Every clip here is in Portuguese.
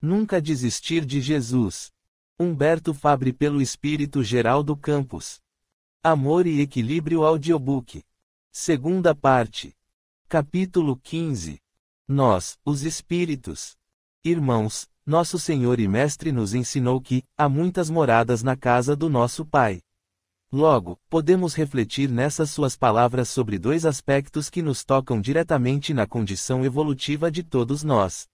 Nunca desistir de Jesus. Humberto Fabre pelo Espírito Geraldo Campos. Amor e Equilíbrio Audiobook. Segunda parte. Capítulo 15. Nós, os Espíritos. Irmãos, nosso Senhor e Mestre nos ensinou que há muitas moradas na casa do nosso Pai. Logo, podemos refletir nessas suas palavras sobre dois aspectos que nos tocam diretamente na condição evolutiva de todos nós.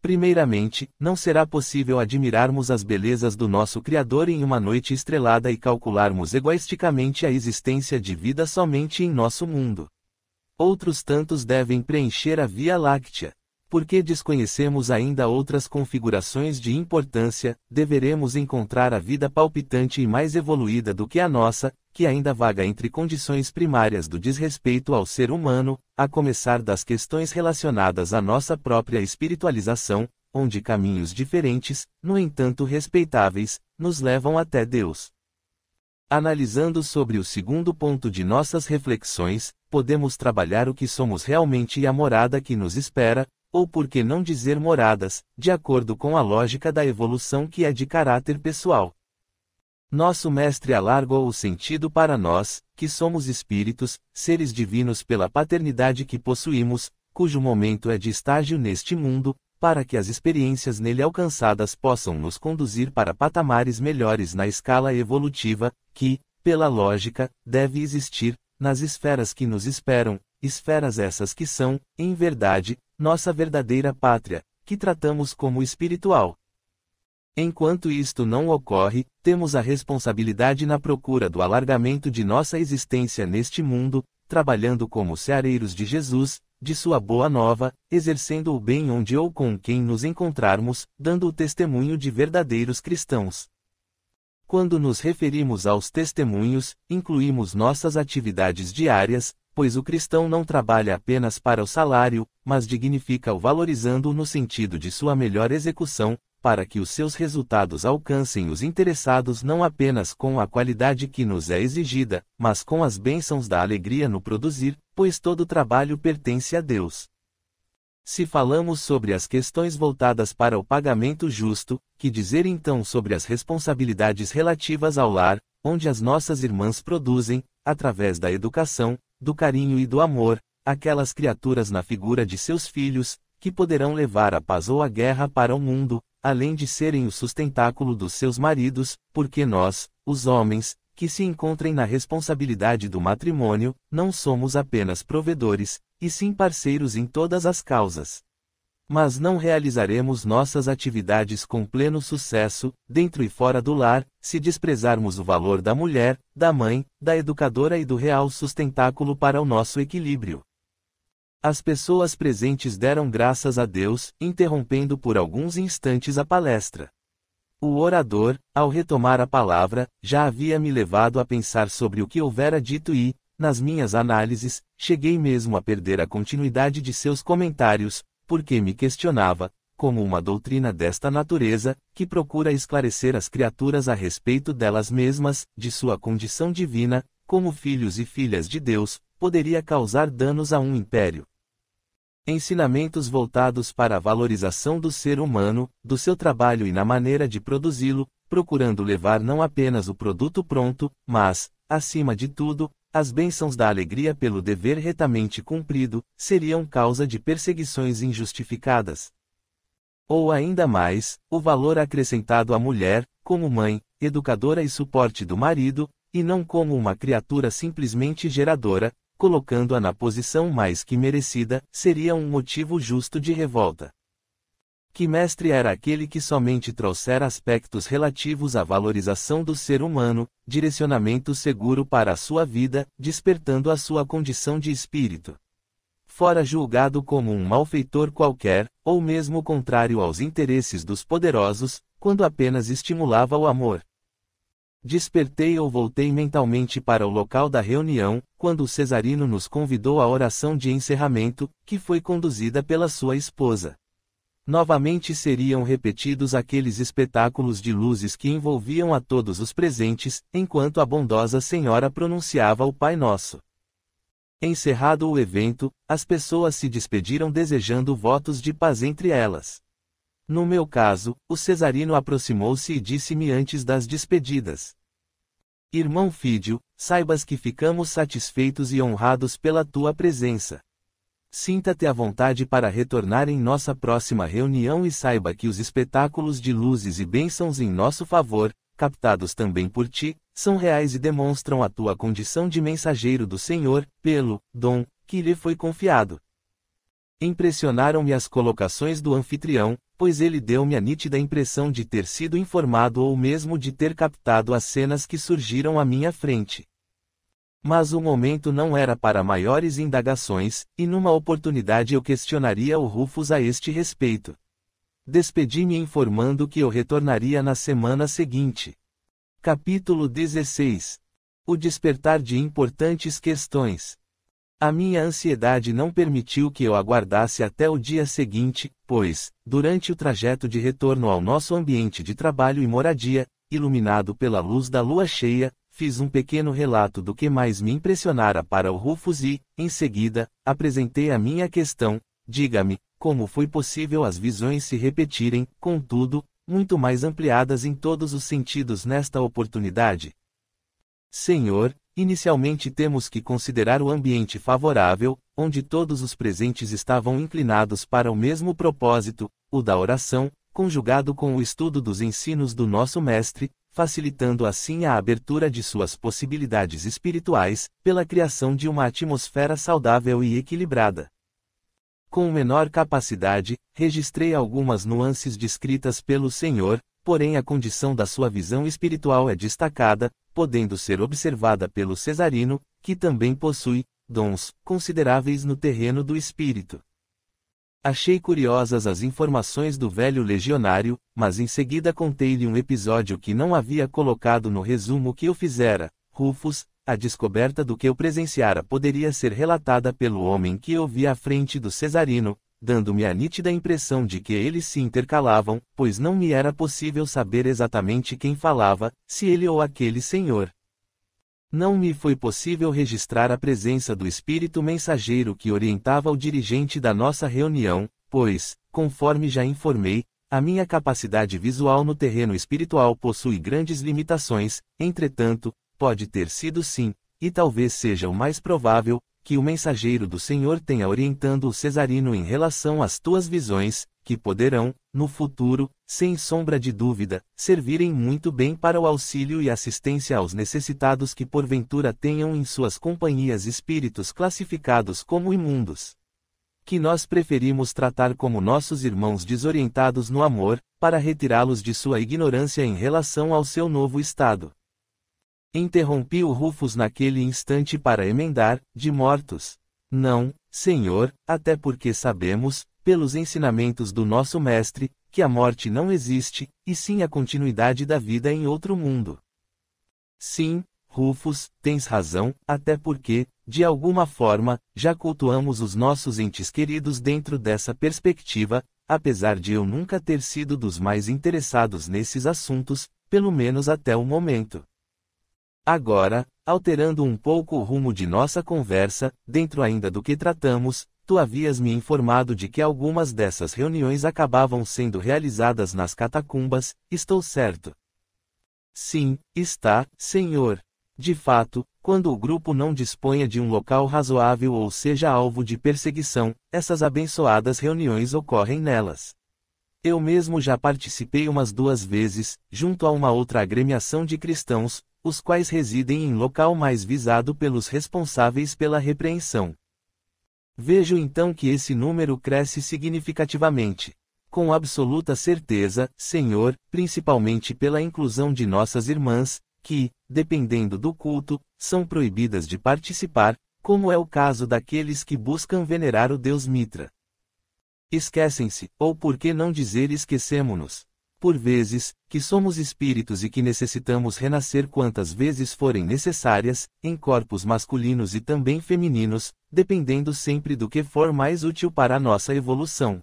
Primeiramente, não será possível admirarmos as belezas do nosso Criador em uma noite estrelada e calcularmos egoisticamente a existência de vida somente em nosso mundo. Outros tantos devem preencher a Via Láctea. Porque desconhecemos ainda outras configurações de importância, deveremos encontrar a vida palpitante e mais evoluída do que a nossa, que ainda vaga entre condições primárias do desrespeito ao ser humano, a começar das questões relacionadas à nossa própria espiritualização, onde caminhos diferentes, no entanto respeitáveis, nos levam até Deus. Analisando sobre o segundo ponto de nossas reflexões, podemos trabalhar o que somos realmente e a morada que nos espera, ou por que não dizer moradas, de acordo com a lógica da evolução que é de caráter pessoal. Nosso Mestre alargou o sentido para nós, que somos espíritos, seres divinos pela paternidade que possuímos, cujo momento é de estágio neste mundo, para que as experiências nele alcançadas possam nos conduzir para patamares melhores na escala evolutiva, que, pela lógica, deve existir, nas esferas que nos esperam, esferas essas que são, em verdade, nossa verdadeira pátria, que tratamos como espiritual. Enquanto isto não ocorre, temos a responsabilidade na procura do alargamento de nossa existência neste mundo, trabalhando como seareiros de Jesus, de sua boa nova, exercendo o bem onde ou com quem nos encontrarmos, dando o testemunho de verdadeiros cristãos. Quando nos referimos aos testemunhos, incluímos nossas atividades diárias, pois o cristão não trabalha apenas para o salário, mas dignifica-o valorizando-o no sentido de sua melhor execução, para que os seus resultados alcancem os interessados não apenas com a qualidade que nos é exigida, mas com as bênçãos da alegria no produzir, pois todo trabalho pertence a Deus. Se falamos sobre as questões voltadas para o pagamento justo, que dizer então sobre as responsabilidades relativas ao lar, onde as nossas irmãs produzem, através da educação, do carinho e do amor, aquelas criaturas na figura de seus filhos, que poderão levar a paz ou a guerra para o mundo, além de serem o sustentáculo dos seus maridos, porque nós, os homens, que se encontrem na responsabilidade do matrimônio, não somos apenas provedores, e sim parceiros em todas as causas. Mas não realizaremos nossas atividades com pleno sucesso, dentro e fora do lar, se desprezarmos o valor da mulher, da mãe, da educadora e do real sustentáculo para o nosso equilíbrio. As pessoas presentes deram graças a Deus, interrompendo por alguns instantes a palestra. O orador, ao retomar a palavra, já havia me levado a pensar sobre o que houvera dito e, nas minhas análises, cheguei mesmo a perder a continuidade de seus comentários, porque me questionava, como uma doutrina desta natureza, que procura esclarecer as criaturas a respeito delas mesmas, de sua condição divina, como filhos e filhas de Deus, poderia causar danos a um império. Ensinamentos voltados para a valorização do ser humano, do seu trabalho e na maneira de produzi-lo, procurando levar não apenas o produto pronto, mas, acima de tudo, as bênçãos da alegria pelo dever retamente cumprido, seriam causa de perseguições injustificadas. Ou ainda mais, o valor acrescentado à mulher, como mãe, educadora e suporte do marido, e não como uma criatura simplesmente geradora, colocando-a na posição mais que merecida, seria um motivo justo de revolta. Que mestre era aquele que somente trouxera aspectos relativos à valorização do ser humano, direcionamento seguro para a sua vida, despertando a sua condição de espírito. Fora julgado como um malfeitor qualquer, ou mesmo contrário aos interesses dos poderosos, quando apenas estimulava o amor. Despertei ou voltei mentalmente para o local da reunião, quando o Cesarino nos convidou à oração de encerramento, que foi conduzida pela sua esposa. Novamente seriam repetidos aqueles espetáculos de luzes que envolviam a todos os presentes, enquanto a bondosa senhora pronunciava o Pai Nosso. Encerrado o evento, as pessoas se despediram desejando votos de paz entre elas. No meu caso, o Cesarino aproximou-se e disse-me antes das despedidas: Irmão Fídio, saibas que ficamos satisfeitos e honrados pela tua presença. Sinta-te à vontade para retornar em nossa próxima reunião e saiba que os espetáculos de luzes e bênçãos em nosso favor, captados também por ti, são reais e demonstram a tua condição de mensageiro do Senhor, pelo dom que lhe foi confiado. Impressionaram-me as colocações do anfitrião, pois ele deu-me a nítida impressão de ter sido informado ou mesmo de ter captado as cenas que surgiram à minha frente. Mas o momento não era para maiores indagações, e numa oportunidade eu questionaria o Rufus a este respeito. Despedi-me informando que eu retornaria na semana seguinte. Capítulo 16. O despertar de importantes questões. A minha ansiedade não permitiu que eu aguardasse até o dia seguinte, pois, durante o trajeto de retorno ao nosso ambiente de trabalho e moradia, iluminado pela luz da lua cheia, fiz um pequeno relato do que mais me impressionara para o Rufus e, em seguida, apresentei a minha questão: diga-me, como foi possível as visões se repetirem, contudo, muito mais ampliadas em todos os sentidos nesta oportunidade? Senhor, inicialmente temos que considerar o ambiente favorável, onde todos os presentes estavam inclinados para o mesmo propósito, o da oração, conjugado com o estudo dos ensinos do nosso Mestre, facilitando assim a abertura de suas possibilidades espirituais, pela criação de uma atmosfera saudável e equilibrada. Com menor capacidade, registrei algumas nuances descritas pelo Senhor, porém a condição da sua visão espiritual é destacada, podendo ser observada pelo Cesarino, que também possui dons consideráveis no terreno do espírito. Achei curiosas as informações do velho legionário, mas em seguida contei-lhe um episódio que não havia colocado no resumo que eu fizera. Rufus, a descoberta do que eu presenciara poderia ser relatada pelo homem que eu vi à frente do Cesarino, dando-me a nítida impressão de que eles se intercalavam, pois não me era possível saber exatamente quem falava, se ele ou aquele senhor. Não me foi possível registrar a presença do espírito mensageiro que orientava o dirigente da nossa reunião, pois, conforme já informei, a minha capacidade visual no terreno espiritual possui grandes limitações. Entretanto, pode ter sido sim, e talvez seja o mais provável, que o mensageiro do Senhor tenha orientando o Cesarino em relação às tuas visões, que poderão, no futuro, sem sombra de dúvida, servirem muito bem para o auxílio e assistência aos necessitados que porventura tenham em suas companhias espíritos classificados como imundos, que nós preferimos tratar como nossos irmãos desorientados no amor, para retirá-los de sua ignorância em relação ao seu novo estado. Interrompi o Rufus naquele instante para emendar: de mortos? Não, Senhor, até porque sabemos, pelos ensinamentos do nosso Mestre, que a morte não existe, e sim a continuidade da vida em outro mundo. Sim, Rufus, tens razão, até porque, de alguma forma, já cultuamos os nossos entes queridos dentro dessa perspectiva, apesar de eu nunca ter sido dos mais interessados nesses assuntos, pelo menos até o momento. Agora, alterando um pouco o rumo de nossa conversa, dentro ainda do que tratamos, tu havias me informado de que algumas dessas reuniões acabavam sendo realizadas nas catacumbas, estou certo? Sim, está, Senhor. De fato, quando o grupo não disponha de um local razoável ou seja alvo de perseguição, essas abençoadas reuniões ocorrem nelas. Eu mesmo já participei umas 2 vezes, junto a uma outra agremiação de cristãos, os quais residem em local mais visado pelos responsáveis pela repreensão. Vejo então que esse número cresce significativamente. Com absoluta certeza, Senhor, principalmente pela inclusão de nossas irmãs, que, dependendo do culto, são proibidas de participar, como é o caso daqueles que buscam venerar o deus Mitra. Esquecem-se, ou por que não dizer esquecemo-nos, por vezes, que somos espíritos e que necessitamos renascer quantas vezes forem necessárias, em corpos masculinos e também femininos, dependendo sempre do que for mais útil para a nossa evolução.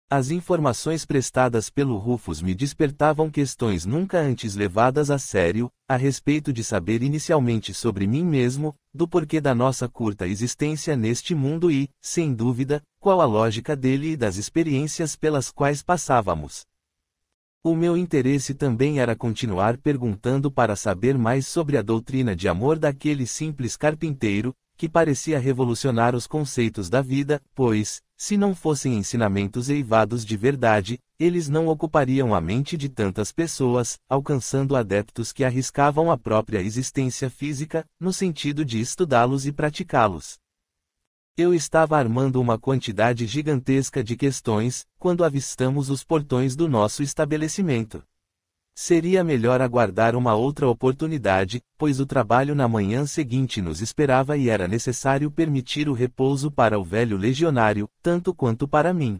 As informações prestadas pelo Rufus me despertavam questões nunca antes levadas a sério, a respeito de saber inicialmente sobre mim mesmo, do porquê da nossa curta existência neste mundo e, sem dúvida, qual a lógica dele e das experiências pelas quais passávamos. O meu interesse também era continuar perguntando para saber mais sobre a doutrina de amor daquele simples carpinteiro, que parecia revolucionar os conceitos da vida, pois, se não fossem ensinamentos eivados de verdade, eles não ocupariam a mente de tantas pessoas, alcançando adeptos que arriscavam a própria existência física, no sentido de estudá-los e praticá-los. Eu estava armando uma quantidade gigantesca de questões, quando avistamos os portões do nosso estabelecimento. Seria melhor aguardar uma outra oportunidade, pois o trabalho na manhã seguinte nos esperava e era necessário permitir o repouso para o velho legionário, tanto quanto para mim.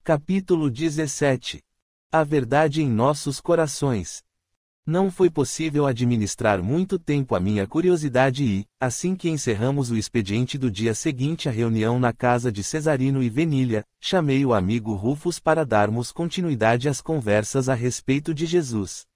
Capítulo 17. A verdade em nossos corações. Não foi possível administrar muito tempo a minha curiosidade e, assim que encerramos o expediente do dia seguinte à reunião na casa de Cesarino e Venilha, chamei o amigo Rufus para darmos continuidade às conversas a respeito de Jesus.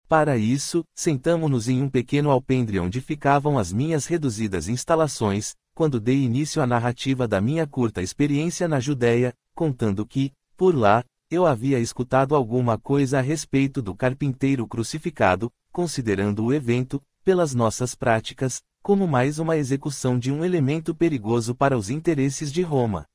Para isso, sentamo-nos em um pequeno alpendre onde ficavam as minhas reduzidas instalações, quando dei início à narrativa da minha curta experiência na Judéia, contando que, por lá, eu havia escutado alguma coisa a respeito do carpinteiro crucificado, considerando o evento, pelas nossas práticas, como mais uma execução de um elemento perigoso para os interesses de Roma.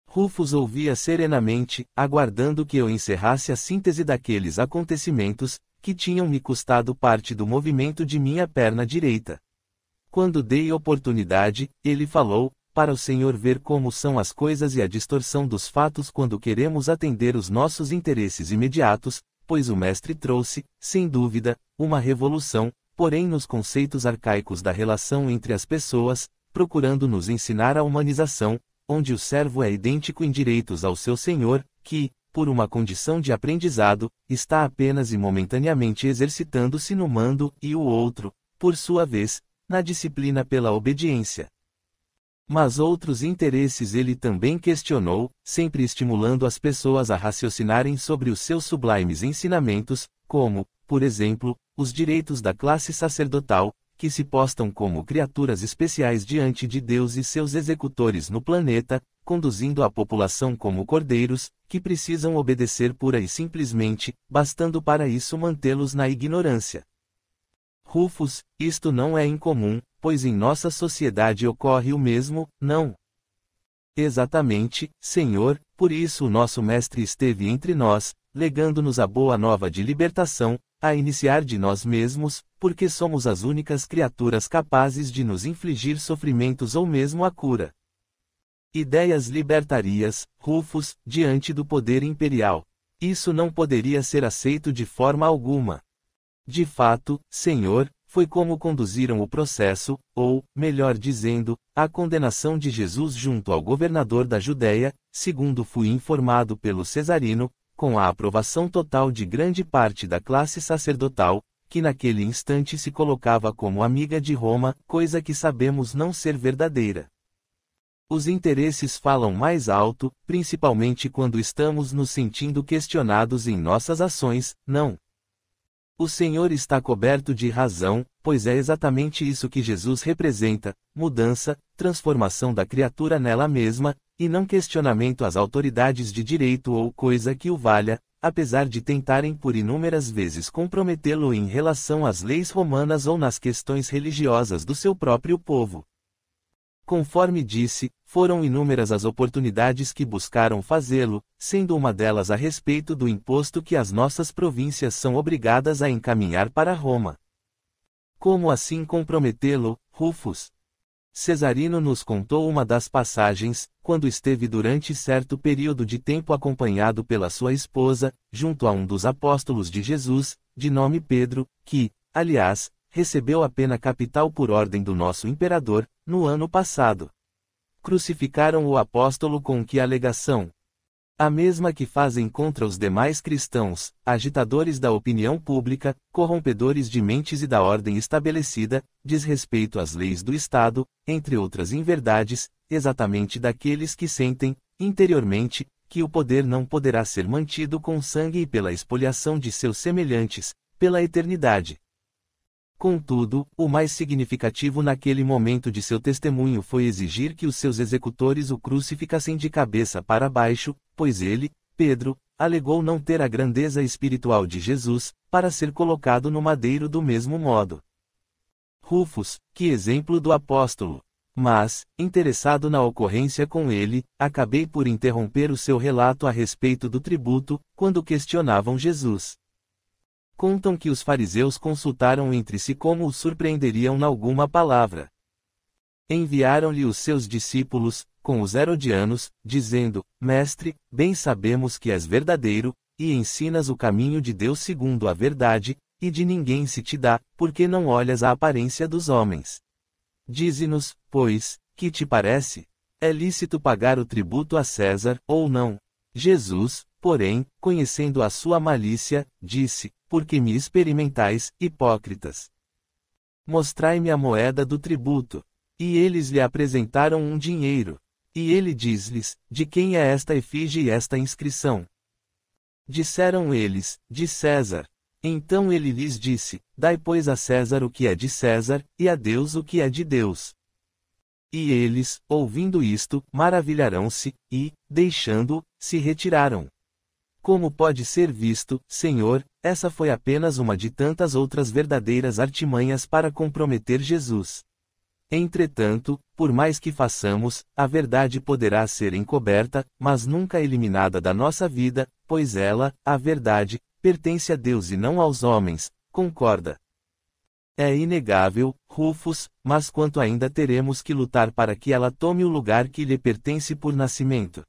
Rufus ouvia serenamente, aguardando que eu encerrasse a síntese daqueles acontecimentos, que tinham me custado parte do movimento de minha perna direita. Quando dei oportunidade, ele falou, para o Senhor ver como são as coisas e a distorção dos fatos quando queremos atender os nossos interesses imediatos, pois o Mestre trouxe, sem dúvida, uma revolução, porém nos conceitos arcaicos da relação entre as pessoas, procurando nos ensinar a humanização, onde o servo é idêntico em direitos ao seu Senhor, que, por uma condição de aprendizado, está apenas e momentaneamente exercitando-se no mando, e o outro, por sua vez, na disciplina pela obediência. Mas outros interesses ele também questionou, sempre estimulando as pessoas a raciocinarem sobre os seus sublimes ensinamentos, como, por exemplo, os direitos da classe sacerdotal, que se postam como criaturas especiais diante de Deus e seus executores no planeta, conduzindo a população como cordeiros, que precisam obedecer pura e simplesmente, bastando para isso mantê-los na ignorância. Rufus, isto não é incomum, pois em nossa sociedade ocorre o mesmo, não? Exatamente, Senhor, por isso o nosso Mestre esteve entre nós, legando-nos a boa nova de libertação, a iniciar de nós mesmos, porque somos as únicas criaturas capazes de nos infligir sofrimentos ou mesmo a cura. Ideias libertarias, Rufus, diante do poder imperial. Isso não poderia ser aceito de forma alguma. De fato, Senhor, foi como conduziram o processo, ou, melhor dizendo, a condenação de Jesus junto ao governador da Judéia, segundo fui informado pelo Cesarino, com a aprovação total de grande parte da classe sacerdotal, que naquele instante se colocava como amiga de Roma, coisa que sabemos não ser verdadeira. Os interesses falam mais alto, principalmente quando estamos nos sentindo questionados em nossas ações, não? O Senhor está coberto de razão, pois é exatamente isso que Jesus representa, mudança, transformação da criatura nela mesma, e não questionamento às autoridades de direito ou coisa que o valha, apesar de tentarem por inúmeras vezes comprometê-lo em relação às leis romanas ou nas questões religiosas do seu próprio povo. Conforme disse, foram inúmeras as oportunidades que buscaram fazê-lo, sendo uma delas a respeito do imposto que as nossas províncias são obrigadas a encaminhar para Roma. Como assim comprometê-lo, Rufus? Cesarino nos contou uma das passagens, quando esteve durante certo período de tempo acompanhado pela sua esposa, junto a um dos apóstolos de Jesus, de nome Pedro, que, aliás, recebeu a pena capital por ordem do nosso imperador, no ano passado. Crucificaram o apóstolo com que alegação? A mesma que fazem contra os demais cristãos, agitadores da opinião pública, corrompedores de mentes e da ordem estabelecida, desrespeito às leis do Estado, entre outras inverdades, exatamente daqueles que sentem, interiormente, que o poder não poderá ser mantido com sangue e pela expoliação de seus semelhantes, pela eternidade. Contudo, o mais significativo naquele momento de seu testemunho foi exigir que os seus executores o crucificassem de cabeça para baixo, pois ele, Pedro, alegou não ter a grandeza espiritual de Jesus, para ser colocado no madeiro do mesmo modo. Rufus, que exemplo do apóstolo! Mas, interessado na ocorrência com ele, acabei por interromper o seu relato a respeito do tributo, quando questionavam Jesus. Contam que os fariseus consultaram entre si como o surpreenderiam na alguma palavra. Enviaram-lhe os seus discípulos, com os herodianos, dizendo: Mestre, bem sabemos que és verdadeiro, e ensinas o caminho de Deus segundo a verdade, e de ninguém se te dá, porque não olhas a aparência dos homens. Dize-nos, pois, que te parece? É lícito pagar o tributo a César, ou não? Jesus, porém, conhecendo a sua malícia, disse: Porque me experimentais, hipócritas? Mostrai-me a moeda do tributo. E eles lhe apresentaram um dinheiro. E ele diz-lhes: De quem é esta efígie e esta inscrição? Disseram eles: De César. Então ele lhes disse: Dai pois a César o que é de César, e a Deus o que é de Deus. E eles, ouvindo isto, maravilharam-se, e, deixando-o, se retiraram. Como pode ser visto, Senhor, essa foi apenas uma de tantas outras verdadeiras artimanhas para comprometer Jesus. Entretanto, por mais que façamos, a verdade poderá ser encoberta, mas nunca eliminada da nossa vida, pois ela, a verdade, pertence a Deus e não aos homens, concorda? É inegável, Rufus, mas quanto ainda teremos que lutar para que ela tome o lugar que lhe pertence por nascimento?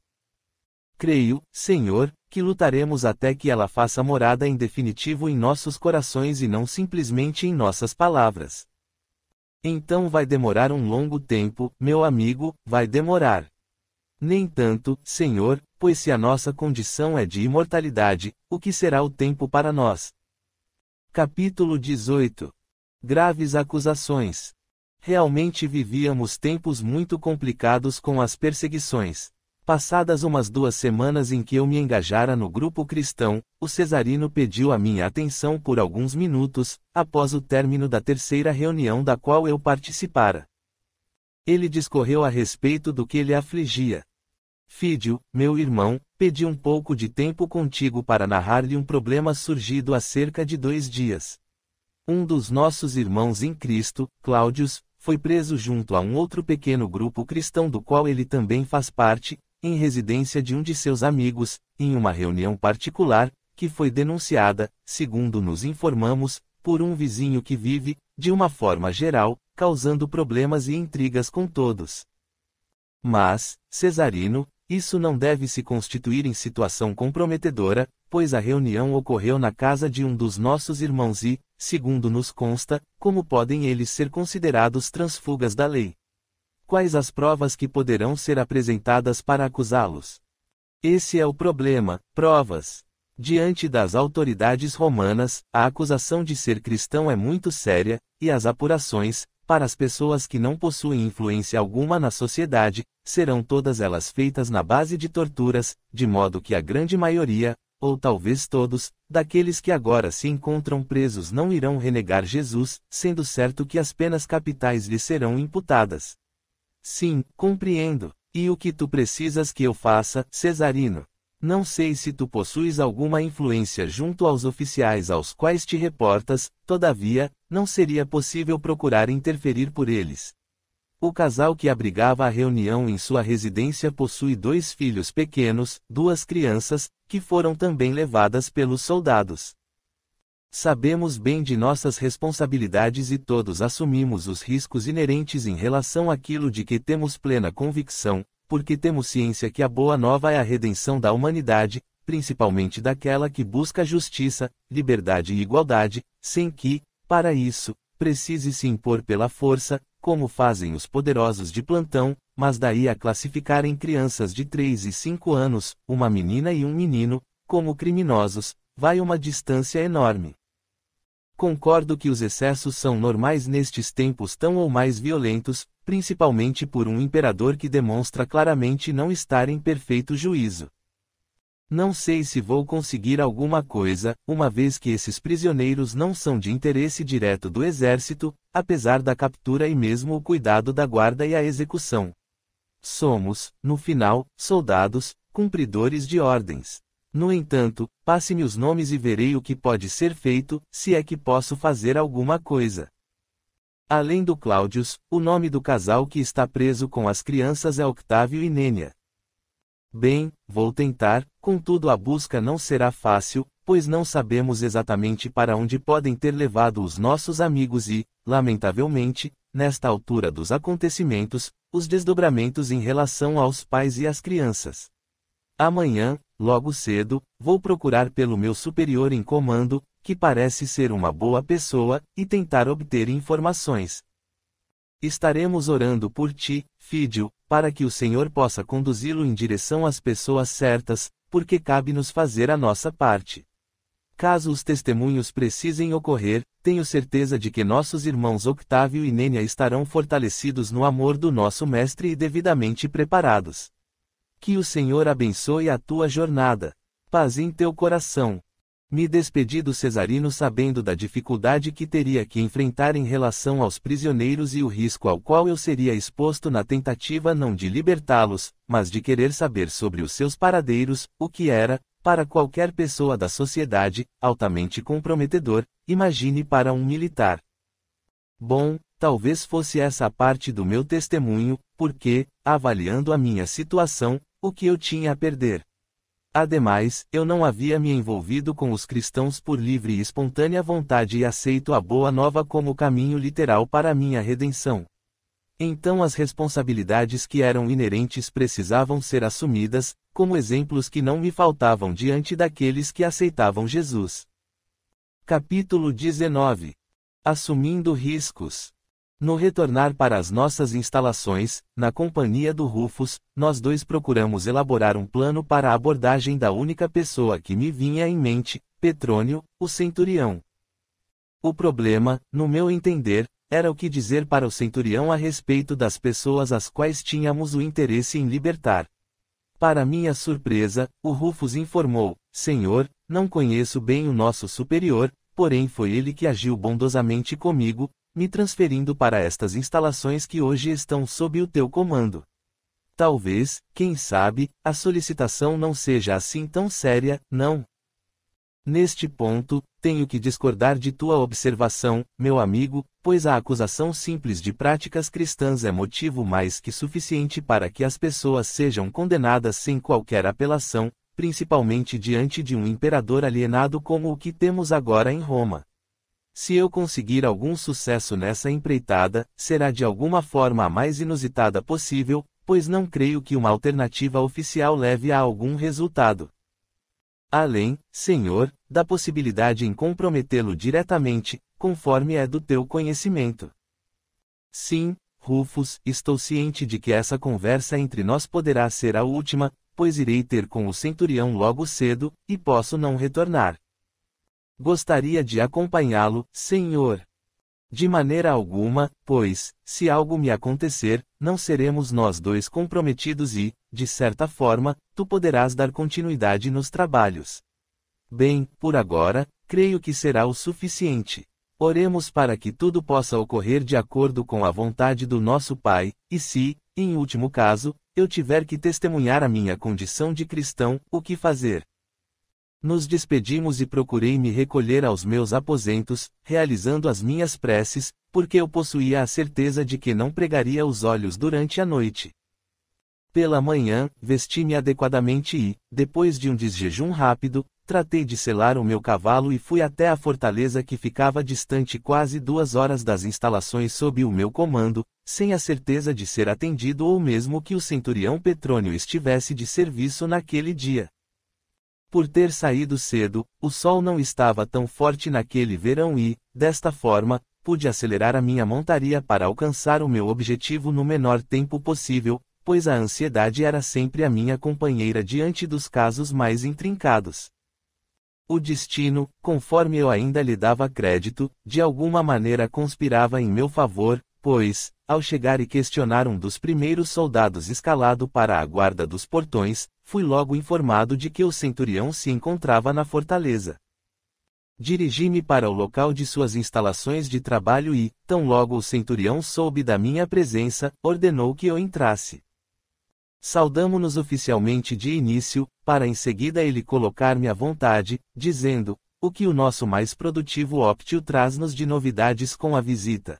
Creio, Senhor, que lutaremos até que ela faça morada em definitivo em nossos corações e não simplesmente em nossas palavras. Então vai demorar um longo tempo, meu amigo, vai demorar. Nem tanto, Senhor, pois se a nossa condição é de imortalidade, o que será o tempo para nós? Capítulo 18. Graves acusações. Realmente vivíamos tempos muito complicados com as perseguições. Passadas umas 2 semanas em que eu me engajara no grupo cristão, o Cesarino pediu a minha atenção por alguns minutos, após o término da 3ª reunião da qual eu participara. Ele discorreu a respeito do que lhe afligia. Fídio, meu irmão, pedi um pouco de tempo contigo para narrar-lhe um problema surgido há cerca de 2 dias. Um dos nossos irmãos em Cristo, Cláudius, foi preso junto a um outro pequeno grupo cristão do qual ele também faz parte, em residência de um de seus amigos, em uma reunião particular, que foi denunciada, segundo nos informamos, por um vizinho que vive, de uma forma geral, causando problemas e intrigas com todos. Mas, Cesarino, isso não deve se constituir em situação comprometedora, pois a reunião ocorreu na casa de um dos nossos irmãos e, segundo nos consta, como podem eles ser considerados transfugas da lei? Quais as provas que poderão ser apresentadas para acusá-los? Esse é o problema, provas. Diante das autoridades romanas, a acusação de ser cristão é muito séria, e as apurações, para as pessoas que não possuem influência alguma na sociedade, serão todas elas feitas na base de torturas, de modo que a grande maioria, ou talvez todos, daqueles que agora se encontram presos não irão renegar Jesus, sendo certo que as penas capitais lhes serão imputadas. Sim, compreendo. E o que tu precisas que eu faça, Cesarino? Não sei se tu possuis alguma influência junto aos oficiais aos quais te reportas, todavia, não seria possível procurar interferir por eles. O casal que abrigava a reunião em sua residência possui 2 filhos pequenos, 2 crianças, que foram também levadas pelos soldados. Sabemos bem de nossas responsabilidades e todos assumimos os riscos inerentes em relação àquilo de que temos plena convicção, porque temos ciência que a boa nova é a redenção da humanidade, principalmente daquela que busca justiça, liberdade e igualdade, sem que, para isso, precise se impor pela força, como fazem os poderosos de plantão, mas daí a classificarem crianças de 3 e 5 anos, uma menina e um menino, como criminosos, vai uma distância enorme. Concordo que os excessos são normais nestes tempos tão ou mais violentos, principalmente por um imperador que demonstra claramente não estar em perfeito juízo. Não sei se vou conseguir alguma coisa, uma vez que esses prisioneiros não são de interesse direto do exército, apesar da captura e mesmo o cuidado da guarda e a execução. Somos, no final, soldados, cumpridores de ordens. No entanto, passe-me os nomes e verei o que pode ser feito, se é que posso fazer alguma coisa. Além do Cláudius, o nome do casal que está preso com as crianças é Octávio e Nênia. Bem, vou tentar, contudo a busca não será fácil, pois não sabemos exatamente para onde podem ter levado os nossos amigos e, lamentavelmente, nesta altura dos acontecimentos, os desdobramentos em relação aos pais e às crianças. Amanhã, logo cedo, vou procurar pelo meu superior em comando, que parece ser uma boa pessoa, e tentar obter informações. Estaremos orando por ti, filho, para que o Senhor possa conduzi-lo em direção às pessoas certas, porque cabe-nos fazer a nossa parte. Caso os testemunhos precisem ocorrer, tenho certeza de que nossos irmãos Octávio e Nênia estarão fortalecidos no amor do nosso Mestre e devidamente preparados. Que o Senhor abençoe a tua jornada. Paz em teu coração. Me despedi do Cesarino sabendo da dificuldade que teria que enfrentar em relação aos prisioneiros e o risco ao qual eu seria exposto na tentativa não de libertá-los, mas de querer saber sobre os seus paradeiros, o que era, para qualquer pessoa da sociedade, altamente comprometedor, imagine para um militar. Bom, talvez fosse essa a parte do meu testemunho, porque, avaliando a minha situação, o que eu tinha a perder? Ademais, eu não havia me envolvido com os cristãos por livre e espontânea vontade e aceito a boa nova como caminho literal para a minha redenção. Então as responsabilidades que eram inerentes precisavam ser assumidas, como exemplos que não me faltavam diante daqueles que aceitavam Jesus. Capítulo 19. Assumindo riscos. No retornar para as nossas instalações, na companhia do Rufus, nós dois procuramos elaborar um plano para a abordagem da única pessoa que me vinha em mente, Petrônio, o centurião. O problema, no meu entender, era o que dizer para o centurião a respeito das pessoas às quais tínhamos o interesse em libertar. Para minha surpresa, o Rufus informou: Senhor, não conheço bem o nosso superior, porém foi ele que agiu bondosamente comigo, me transferindo para estas instalações que hoje estão sob o teu comando. Talvez, quem sabe, a solicitação não seja assim tão séria, não? Neste ponto, tenho que discordar de tua observação, meu amigo, pois a acusação simples de práticas cristãs é motivo mais que suficiente para que as pessoas sejam condenadas sem qualquer apelação, principalmente diante de um imperador alienado como o que temos agora em Roma. Se eu conseguir algum sucesso nessa empreitada, será de alguma forma a mais inusitada possível, pois não creio que uma alternativa oficial leve a algum resultado. Além, Senhor, da possibilidade em comprometê-lo diretamente, conforme é do teu conhecimento. Sim, Rufus, estou ciente de que essa conversa entre nós poderá ser a última, pois irei ter com o centurião logo cedo, e posso não retornar. Gostaria de acompanhá-lo, Senhor. De maneira alguma, pois, se algo me acontecer, não seremos nós dois comprometidos e, de certa forma, tu poderás dar continuidade nos trabalhos. Bem, por agora, creio que será o suficiente. Oremos para que tudo possa ocorrer de acordo com a vontade do nosso Pai, e se, em último caso, eu tiver que testemunhar a minha condição de cristão, o que fazer? Nos despedimos e procurei me recolher aos meus aposentos, realizando as minhas preces, porque eu possuía a certeza de que não pregaria os olhos durante a noite. Pela manhã, vesti-me adequadamente e, depois de um desjejum rápido, tratei de selar o meu cavalo e fui até a fortaleza que ficava distante quase 2 horas das instalações sob o meu comando, sem a certeza de ser atendido ou mesmo que o centurião Petrônio estivesse de serviço naquele dia. Por ter saído cedo, o sol não estava tão forte naquele verão e, desta forma, pude acelerar a minha montaria para alcançar o meu objetivo no menor tempo possível, pois a ansiedade era sempre a minha companheira diante dos casos mais intrincados. O destino, conforme eu ainda lhe dava crédito, de alguma maneira conspirava em meu favor, pois, ao chegar e questionar um dos primeiros soldados escalado para a guarda dos portões, fui logo informado de que o centurião se encontrava na fortaleza. Dirigi-me para o local de suas instalações de trabalho e, tão logo o centurião soube da minha presença, ordenou que eu entrasse. Saudamo-nos oficialmente de início, para em seguida ele colocar-me à vontade, dizendo: o que o nosso mais produtivo Optio traz-nos de novidades com a visita.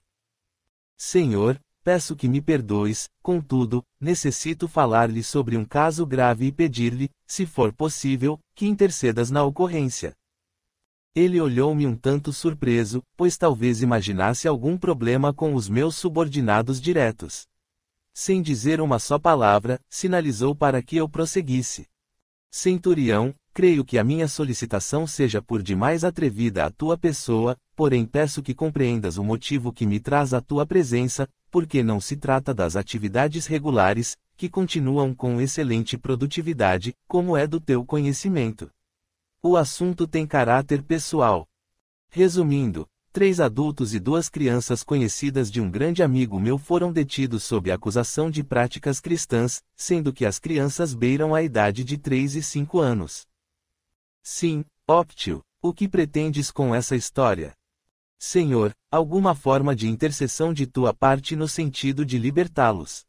Senhor, peço que me perdoes, contudo, necessito falar-lhe sobre um caso grave e pedir-lhe, se for possível, que intercedas na ocorrência. Ele olhou-me um tanto surpreso, pois talvez imaginasse algum problema com os meus subordinados diretos. Sem dizer uma só palavra, sinalizou para que eu prosseguisse. Centurião, creio que a minha solicitação seja por demais atrevida à tua pessoa, porém peço que compreendas o motivo que me traz à tua presença, porque não se trata das atividades regulares, que continuam com excelente produtividade, como é do teu conhecimento. O assunto tem caráter pessoal. Resumindo, 3 adultos e 2 crianças conhecidas de um grande amigo meu foram detidos sob acusação de práticas cristãs, sendo que as crianças beiram a idade de 3 e 5 anos. Sim, Optio, o que pretendes com essa história? Senhor, alguma forma de intercessão de tua parte no sentido de libertá-los.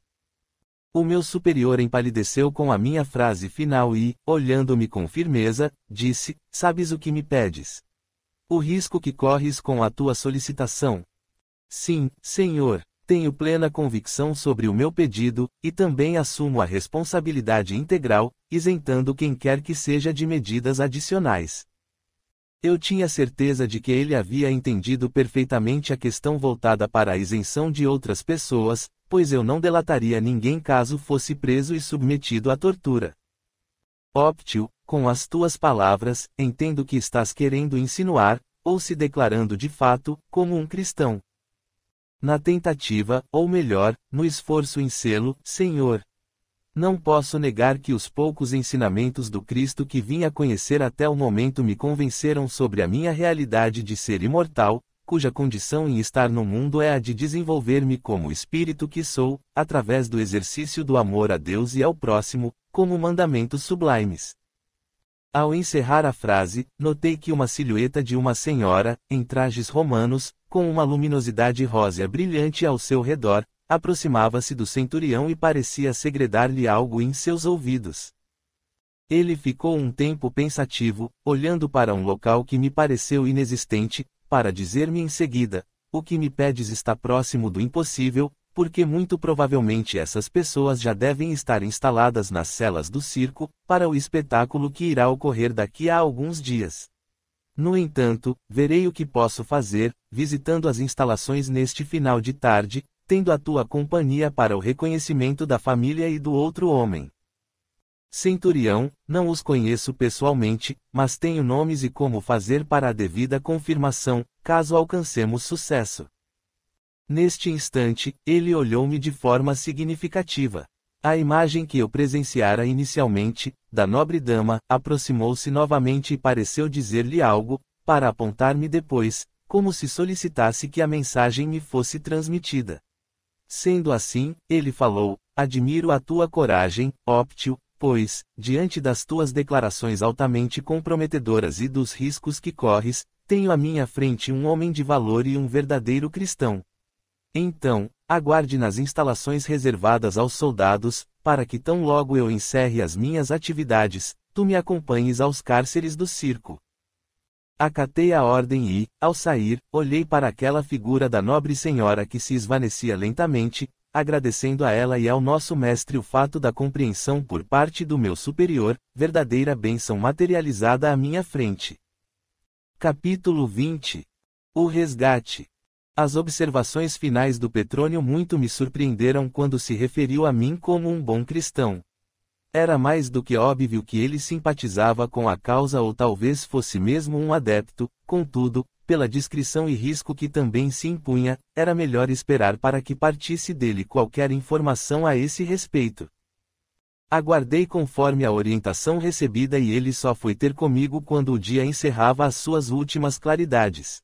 O meu superior empalideceu com a minha frase final e, olhando-me com firmeza, disse: sabes o que me pedes? O risco que corres com a tua solicitação. Sim, Senhor, tenho plena convicção sobre o meu pedido, e também assumo a responsabilidade integral, isentando quem quer que seja de medidas adicionais. Eu tinha certeza de que ele havia entendido perfeitamente a questão voltada para a isenção de outras pessoas, pois eu não delataria ninguém caso fosse preso e submetido à tortura. Optio, com as tuas palavras, entendo que estás querendo insinuar, ou se declarando de fato, como um cristão. Na tentativa, ou melhor, no esforço em sê-lo, Senhor. Não posso negar que os poucos ensinamentos do Cristo que vim a conhecer até o momento me convenceram sobre a minha realidade de ser imortal, cuja condição em estar no mundo é a de desenvolver-me como espírito que sou, através do exercício do amor a Deus e ao próximo, como mandamentos sublimes. Ao encerrar a frase, notei que uma silhueta de uma senhora, em trajes romanos, com uma luminosidade rósea brilhante ao seu redor, aproximava-se do centurião e parecia segredar-lhe algo em seus ouvidos. Ele ficou um tempo pensativo, olhando para um local que me pareceu inexistente, para dizer-me em seguida: o que me pedes está próximo do impossível, porque muito provavelmente essas pessoas já devem estar instaladas nas celas do circo, para o espetáculo que irá ocorrer daqui a alguns dias. No entanto, verei o que posso fazer, visitando as instalações neste final de tarde, tendo a tua companhia para o reconhecimento da família e do outro homem. Centurião, não os conheço pessoalmente, mas tenho nomes e como fazer para a devida confirmação, caso alcancemos sucesso. Neste instante, ele olhou-me de forma significativa. A imagem que eu presenciara inicialmente, da nobre dama, aproximou-se novamente e pareceu dizer-lhe algo, para apontar-me depois, como se solicitasse que a mensagem me fosse transmitida. Sendo assim, ele falou: admiro a tua coragem, Optio, pois, diante das tuas declarações altamente comprometedoras e dos riscos que corres, tenho à minha frente um homem de valor e um verdadeiro cristão. Então, aguarde nas instalações reservadas aos soldados, para que tão logo eu encerre as minhas atividades, tu me acompanhes aos cárceres do circo. Acatei a ordem e, ao sair, olhei para aquela figura da nobre senhora que se esvaecia lentamente, agradecendo a ela e ao nosso mestre o fato da compreensão por parte do meu superior, verdadeira bênção materializada à minha frente. Capítulo 20. O resgate. As observações finais do Petrônio muito me surpreenderam quando se referiu a mim como um bom cristão. Era mais do que óbvio que ele simpatizava com a causa ou talvez fosse mesmo um adepto, contudo, pela discrição e risco que também se impunha, era melhor esperar para que partisse dele qualquer informação a esse respeito. Aguardei conforme a orientação recebida e ele só foi ter comigo quando o dia encerrava as suas últimas claridades.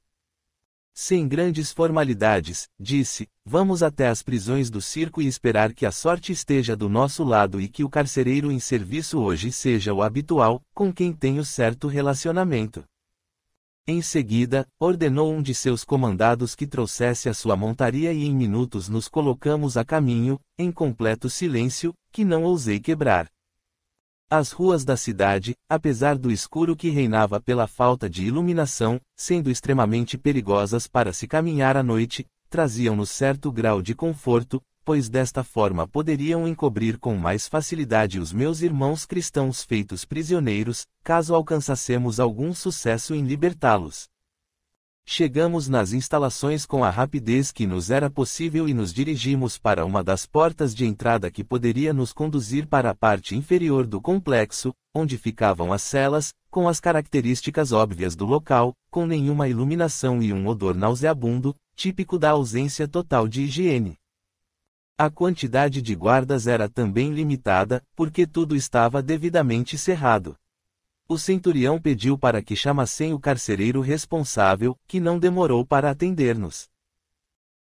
Sem grandes formalidades, disse: vamos até as prisões do circo e esperar que a sorte esteja do nosso lado e que o carcereiro em serviço hoje seja o habitual, com quem tenho certo relacionamento. Em seguida, ordenou um de seus comandados que trouxesse a sua montaria e em minutos nos colocamos a caminho, em completo silêncio, que não ousei quebrar. As ruas da cidade, apesar do escuro que reinava pela falta de iluminação, sendo extremamente perigosas para se caminhar à noite, traziam-nos certo grau de conforto, pois desta forma poderiam encobrir com mais facilidade os meus irmãos cristãos feitos prisioneiros, caso alcançássemos algum sucesso em libertá-los. Chegamos nas instalações com a rapidez que nos era possível e nos dirigimos para uma das portas de entrada que poderia nos conduzir para a parte inferior do complexo, onde ficavam as celas, com as características óbvias do local, com nenhuma iluminação e um odor nauseabundo, típico da ausência total de higiene. A quantidade de guardas era também limitada, porque tudo estava devidamente cerrado. O centurião pediu para que chamassem o carcereiro responsável, que não demorou para atender-nos.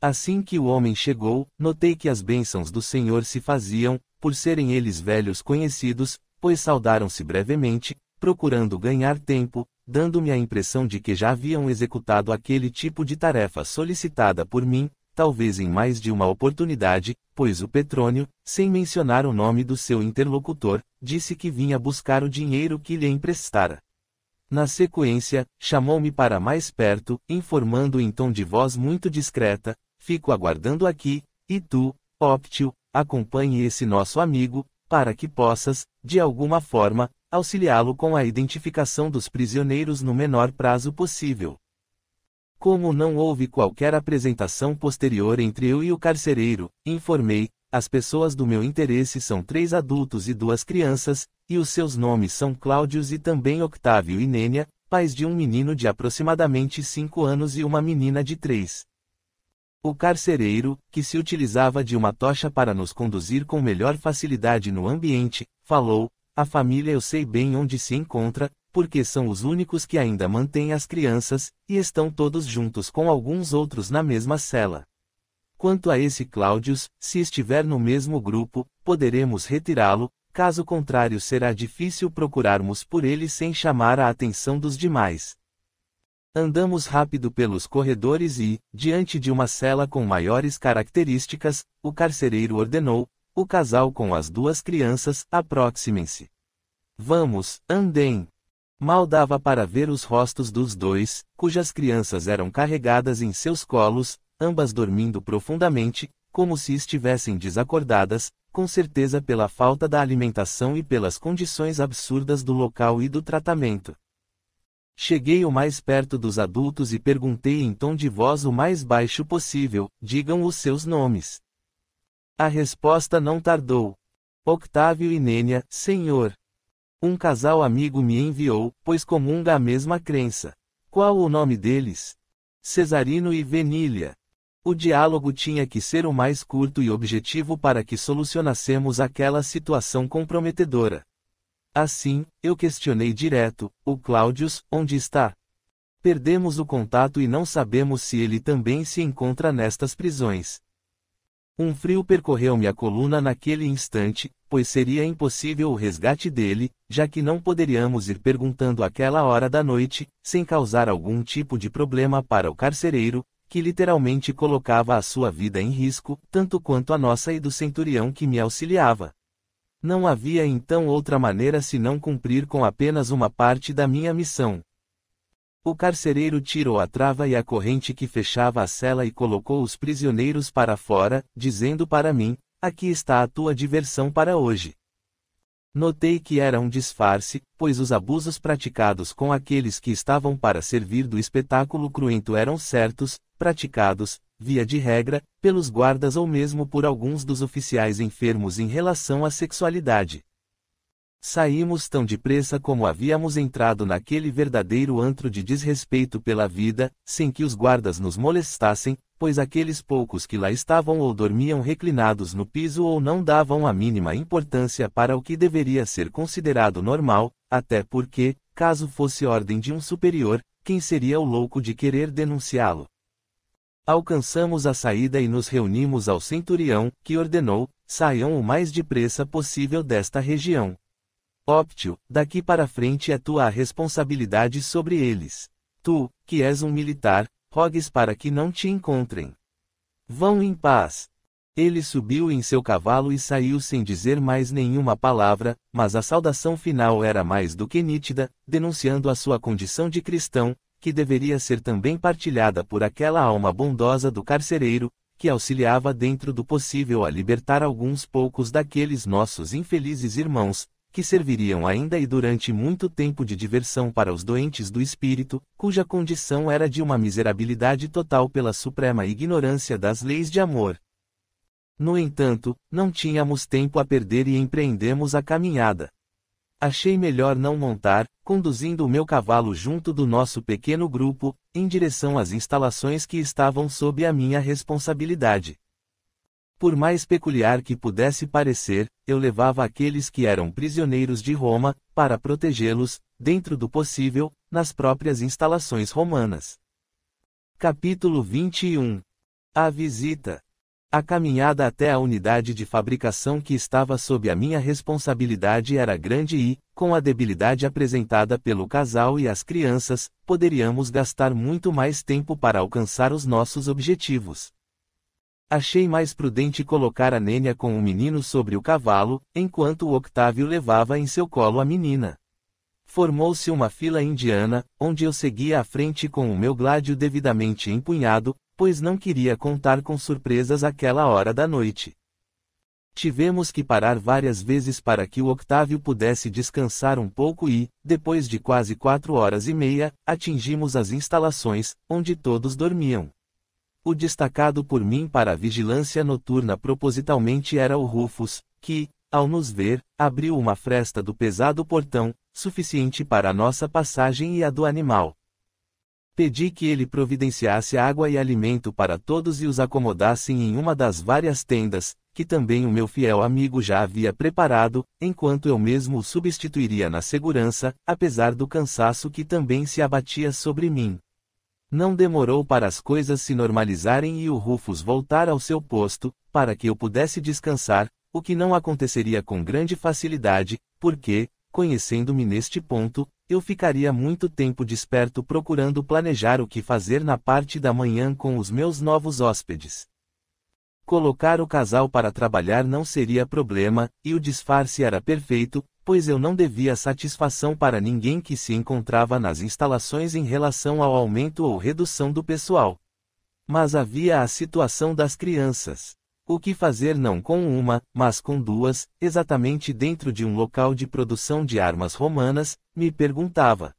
Assim que o homem chegou, notei que as bênçãos do Senhor se faziam, por serem eles velhos conhecidos, pois saudaram-se brevemente, procurando ganhar tempo, dando-me a impressão de que já haviam executado aquele tipo de tarefa solicitada por mim, talvez em mais de uma oportunidade, pois o Petrônio, sem mencionar o nome do seu interlocutor, disse que vinha buscar o dinheiro que lhe emprestara. Na sequência, chamou-me para mais perto, informando em tom de voz muito discreta: fico aguardando aqui, e tu, Óptio, acompanhe esse nosso amigo, para que possas, de alguma forma, auxiliá-lo com a identificação dos prisioneiros no menor prazo possível. Como não houve qualquer apresentação posterior entre eu e o carcereiro, informei: as pessoas do meu interesse são 3 adultos e 2 crianças, e os seus nomes são Cláudios e também Octávio e Nênia, pais de um menino de aproximadamente 5 anos e uma menina de 3. O carcereiro, que se utilizava de uma tocha para nos conduzir com melhor facilidade no ambiente, falou: a família eu sei bem onde se encontra, porque são os únicos que ainda mantêm as crianças, e estão todos juntos com alguns outros na mesma cela. Quanto a esse Cláudios, se estiver no mesmo grupo, poderemos retirá-lo, caso contrário será difícil procurarmos por ele sem chamar a atenção dos demais. Andamos rápido pelos corredores e, diante de uma cela com maiores características, o carcereiro ordenou: o casal com as 2 crianças, aproximem-se. Vamos, andem. Mal dava para ver os rostos dos 2, cujas crianças eram carregadas em seus colos, ambas dormindo profundamente, como se estivessem desacordadas, com certeza pela falta da alimentação e pelas condições absurdas do local e do tratamento. Cheguei o mais perto dos adultos e perguntei em tom de voz o mais baixo possível: digam os seus nomes. A resposta não tardou. Octávio e Nênia, senhor. Um casal amigo me enviou, pois comunga a mesma crença. Qual o nome deles? Cesarino e Venília. O diálogo tinha que ser o mais curto e objetivo para que solucionássemos aquela situação comprometedora. Assim, eu questionei direto: o Cláudios, onde está? Perdemos o contato e não sabemos se ele também se encontra nestas prisões. Um frio percorreu-me a coluna naquele instante, pois seria impossível o resgate dele, já que não poderíamos ir perguntando àquela hora da noite, sem causar algum tipo de problema para o carcereiro, que literalmente colocava a sua vida em risco, tanto quanto a nossa e do centurião que me auxiliava. Não havia então outra maneira senão cumprir com apenas uma parte da minha missão. O carcereiro tirou a trava e a corrente que fechava a cela e colocou os prisioneiros para fora, dizendo para mim: aqui está a tua diversão para hoje. Notei que era um disfarce, pois os abusos praticados com aqueles que estavam para servir do espetáculo cruento eram certos, praticados, via de regra, pelos guardas ou mesmo por alguns dos oficiais enfermos em relação à sexualidade. Saímos tão depressa como havíamos entrado naquele verdadeiro antro de desrespeito pela vida, sem que os guardas nos molestassem, pois aqueles poucos que lá estavam ou dormiam reclinados no piso ou não davam a mínima importância para o que deveria ser considerado normal, até porque, caso fosse ordem de um superior, quem seria o louco de querer denunciá-lo? Alcançamos a saída e nos reunimos ao centurião, que ordenou: saiam o mais depressa possível desta região. Optio, daqui para frente é tua a responsabilidade sobre eles. Tu, que és um militar, rogues para que não te encontrem. Vão em paz. Ele subiu em seu cavalo e saiu sem dizer mais nenhuma palavra, mas a saudação final era mais do que nítida, denunciando a sua condição de cristão, que deveria ser também partilhada por aquela alma bondosa do carcereiro, que auxiliava dentro do possível a libertar alguns poucos daqueles nossos infelizes irmãos, que serviriam ainda e durante muito tempo de diversão para os doentes do espírito, cuja condição era de uma miserabilidade total pela suprema ignorância das leis de amor. No entanto, não tínhamos tempo a perder e empreendemos a caminhada. Achei melhor não montar, conduzindo o meu cavalo junto do nosso pequeno grupo, em direção às instalações que estavam sob a minha responsabilidade. Por mais peculiar que pudesse parecer, eu levava aqueles que eram prisioneiros de Roma, para protegê-los, dentro do possível, nas próprias instalações romanas. Capítulo 21. A visita. A caminhada até a unidade de fabricação que estava sob a minha responsabilidade era grande e, com a debilidade apresentada pelo casal e as crianças, poderíamos gastar muito mais tempo para alcançar os nossos objetivos. Achei mais prudente colocar a Nênia com o menino sobre o cavalo, enquanto o Octávio levava em seu colo a menina. Formou-se uma fila indiana, onde eu seguia à frente com o meu gládio devidamente empunhado, pois não queria contar com surpresas àquela hora da noite. Tivemos que parar várias vezes para que o Octávio pudesse descansar um pouco e, depois de quase 4 horas e meia, atingimos as instalações, onde todos dormiam. O destacado por mim para a vigilância noturna propositalmente era o Rufus, que, ao nos ver, abriu uma fresta do pesado portão, suficiente para a nossa passagem e a do animal. Pedi que ele providenciasse água e alimento para todos e os acomodassem em uma das várias tendas, que também o meu fiel amigo já havia preparado, enquanto eu mesmo o substituiria na segurança, apesar do cansaço que também se abatia sobre mim. Não demorou para as coisas se normalizarem e o Rufus voltar ao seu posto, para que eu pudesse descansar, o que não aconteceria com grande facilidade, porque, conhecendo-me neste ponto, eu ficaria muito tempo desperto procurando planejar o que fazer na parte da manhã com os meus novos hóspedes. Colocar o casal para trabalhar não seria problema, e o disfarce era perfeito, pois eu não devia satisfação para ninguém que se encontrava nas instalações em relação ao aumento ou redução do pessoal. Mas havia a situação das crianças. O que fazer não com uma, mas com duas, exatamente dentro de um local de produção de armas romanas, me perguntava.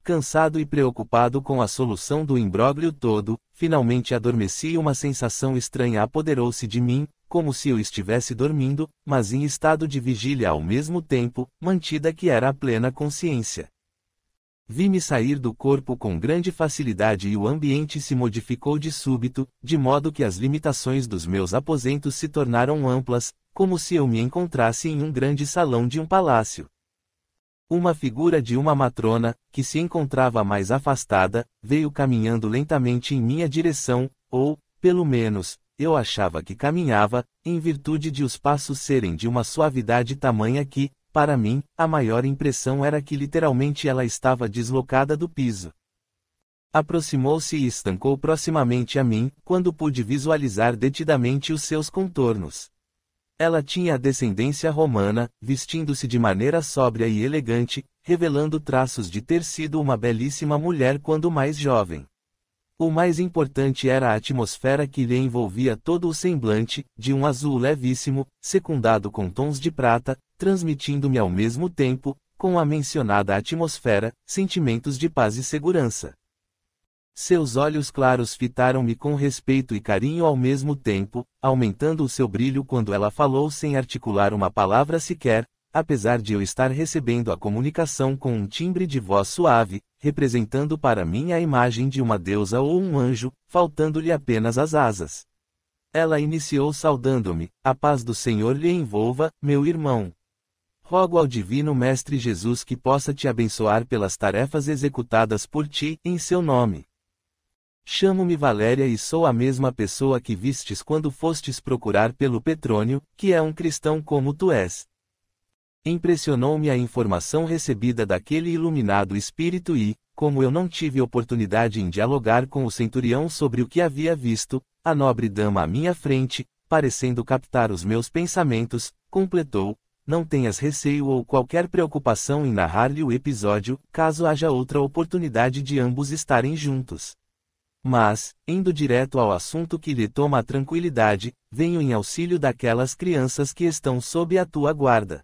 Cansado e preocupado com a solução do imbróglio todo, finalmente adormeci e uma sensação estranha apoderou-se de mim, como se eu estivesse dormindo, mas em estado de vigília ao mesmo tempo, mantida que era a plena consciência. Vi-me sair do corpo com grande facilidade e o ambiente se modificou de súbito, de modo que as limitações dos meus aposentos se tornaram amplas, como se eu me encontrasse em um grande salão de um palácio. Uma figura de uma matrona, que se encontrava mais afastada, veio caminhando lentamente em minha direção, ou, pelo menos, eu achava que caminhava, em virtude de os passos serem de uma suavidade tamanha que, para mim, a maior impressão era que literalmente ela estava deslocada do piso. Aproximou-se e estancou proximamente a mim, quando pude visualizar detidamente os seus contornos. Ela tinha descendência romana, vestindo-se de maneira sóbria e elegante, revelando traços de ter sido uma belíssima mulher quando mais jovem. O mais importante era a atmosfera que lhe envolvia todo o semblante, de um azul levíssimo, secundado com tons de prata, transmitindo-me ao mesmo tempo, com a mencionada atmosfera, sentimentos de paz e segurança. Seus olhos claros fitaram-me com respeito e carinho ao mesmo tempo, aumentando o seu brilho quando ela falou sem articular uma palavra sequer, apesar de eu estar recebendo a comunicação com um timbre de voz suave, representando para mim a imagem de uma deusa ou um anjo, faltando-lhe apenas as asas. Ela iniciou saudando-me: "A paz do Senhor lhe envolva, meu irmão. Rogo ao Divino Mestre Jesus que possa te abençoar pelas tarefas executadas por ti, em seu nome." Chamo-me Valéria e sou a mesma pessoa que vistes quando fostes procurar pelo Petrônio, que é um cristão como tu és. Impressionou-me a informação recebida daquele iluminado espírito e, como eu não tive oportunidade em dialogar com o centurião sobre o que havia visto, a nobre dama à minha frente, parecendo captar os meus pensamentos, completou: não tenhas receio ou qualquer preocupação em narrar-lhe o episódio, caso haja outra oportunidade de ambos estarem juntos. Mas, indo direto ao assunto que lhe toma a tranquilidade, venho em auxílio daquelas crianças que estão sob a tua guarda.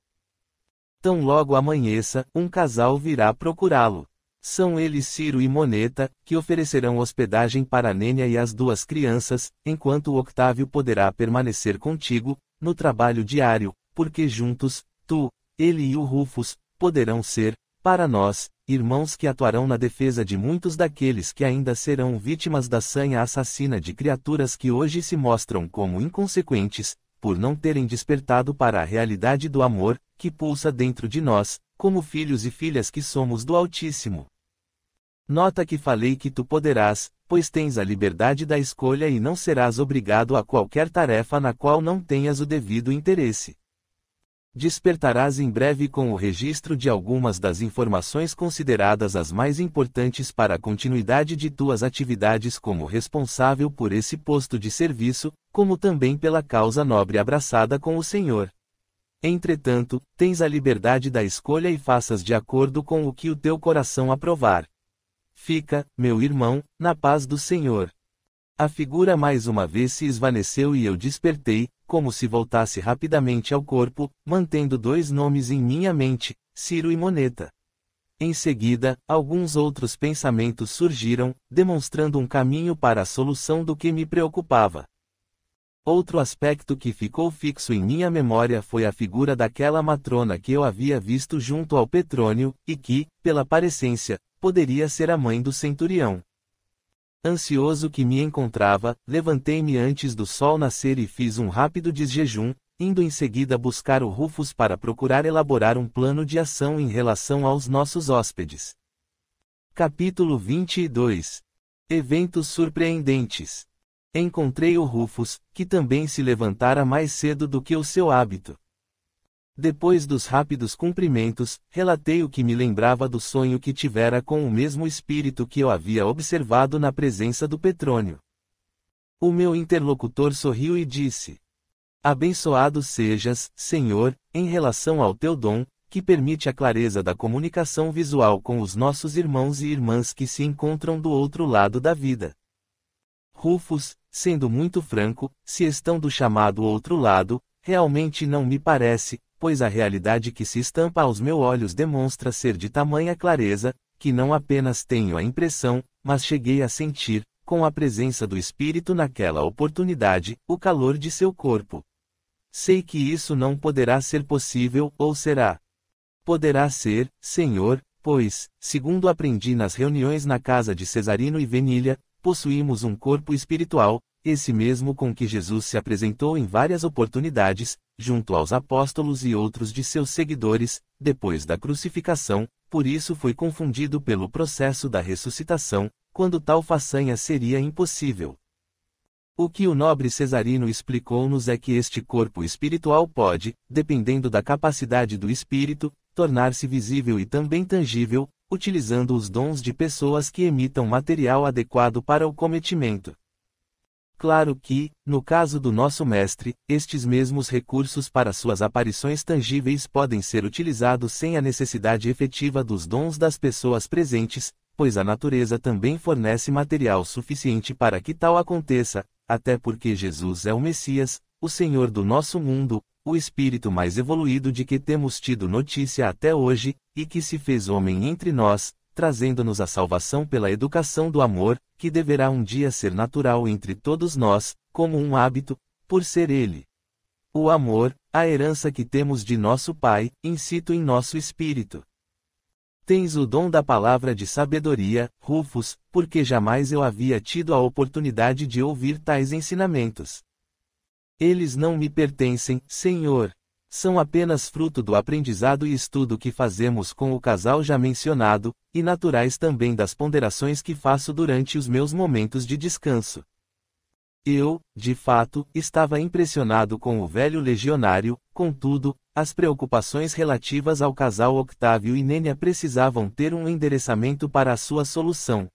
Tão logo amanheça, um casal virá procurá-lo. São eles Ciro e Moneta, que oferecerão hospedagem para Nênia e as duas crianças, enquanto o Octávio poderá permanecer contigo, no trabalho diário, porque juntos, tu, ele e o Rufus, poderão ser, para nós, irmãos que atuarão na defesa de muitos daqueles que ainda serão vítimas da sanha assassina de criaturas que hoje se mostram como inconsequentes, por não terem despertado para a realidade do amor, que pulsa dentro de nós, como filhos e filhas que somos do Altíssimo. Nota que falei que tu poderás, pois tens a liberdade da escolha e não serás obrigado a qualquer tarefa na qual não tenhas o devido interesse. Despertarás em breve com o registro de algumas das informações consideradas as mais importantes para a continuidade de tuas atividades como responsável por esse posto de serviço, como também pela causa nobre abraçada com o Senhor. Entretanto, tens a liberdade da escolha e faças de acordo com o que o teu coração aprovar. Fica, meu irmão, na paz do Senhor. A figura mais uma vez se esvaneceu e eu despertei, como se voltasse rapidamente ao corpo, mantendo dois nomes em minha mente, Ciro e Moneta. Em seguida, alguns outros pensamentos surgiram, demonstrando um caminho para a solução do que me preocupava. Outro aspecto que ficou fixo em minha memória foi a figura daquela matrona que eu havia visto junto ao Petrônio, e que, pela parecência, poderia ser a mãe do centurião. Ansioso que me encontrava, levantei-me antes do sol nascer e fiz um rápido desjejum, indo em seguida buscar o Rufus para procurar elaborar um plano de ação em relação aos nossos hóspedes. Capítulo 22. Eventos surpreendentes. Encontrei o Rufus, que também se levantara mais cedo do que o seu hábito. Depois dos rápidos cumprimentos, relatei o que me lembrava do sonho que tivera com o mesmo espírito que eu havia observado na presença do Petrônio. O meu interlocutor sorriu e disse: abençoado sejas, Senhor, em relação ao teu dom, que permite a clareza da comunicação visual com os nossos irmãos e irmãs que se encontram do outro lado da vida. Rufus, sendo muito franco, se estão do chamado outro lado, realmente não me parece, pois a realidade que se estampa aos meus olhos demonstra ser de tamanha clareza, que não apenas tenho a impressão, mas cheguei a sentir, com a presença do Espírito naquela oportunidade, o calor de seu corpo. Sei que isso não poderá ser possível, ou será? Poderá ser, Senhor, pois, segundo aprendi nas reuniões na casa de Cesarino e Venília, possuímos um corpo espiritual, esse mesmo com que Jesus se apresentou em várias oportunidades, junto aos apóstolos e outros de seus seguidores, depois da crucificação, por isso foi confundido pelo processo da ressuscitação, quando tal façanha seria impossível. O que o nobre Cesarino explicou-nos é que este corpo espiritual pode, dependendo da capacidade do espírito, tornar-se visível e também tangível, utilizando os dons de pessoas que emitam material adequado para o cometimento. Claro que, no caso do nosso mestre, estes mesmos recursos para suas aparições tangíveis podem ser utilizados sem a necessidade efetiva dos dons das pessoas presentes, pois a natureza também fornece material suficiente para que tal aconteça, até porque Jesus é o Messias, o Senhor do nosso mundo, o espírito mais evoluído de que temos tido notícia até hoje, e que se fez homem entre nós, trazendo-nos a salvação pela educação do amor, que deverá um dia ser natural entre todos nós, como um hábito, por ser Ele. O amor, a herança que temos de nosso Pai, incito em nosso espírito. Tens o dom da palavra de sabedoria, Rufus, porque jamais eu havia tido a oportunidade de ouvir tais ensinamentos. Eles não me pertencem, Senhor. São apenas fruto do aprendizado e estudo que fazemos com o casal já mencionado, e naturais também das ponderações que faço durante os meus momentos de descanso. Eu, de fato, estava impressionado com o velho legionário, contudo, as preocupações relativas ao casal Octávio e Nênia precisavam ter um endereçamento para a sua solução.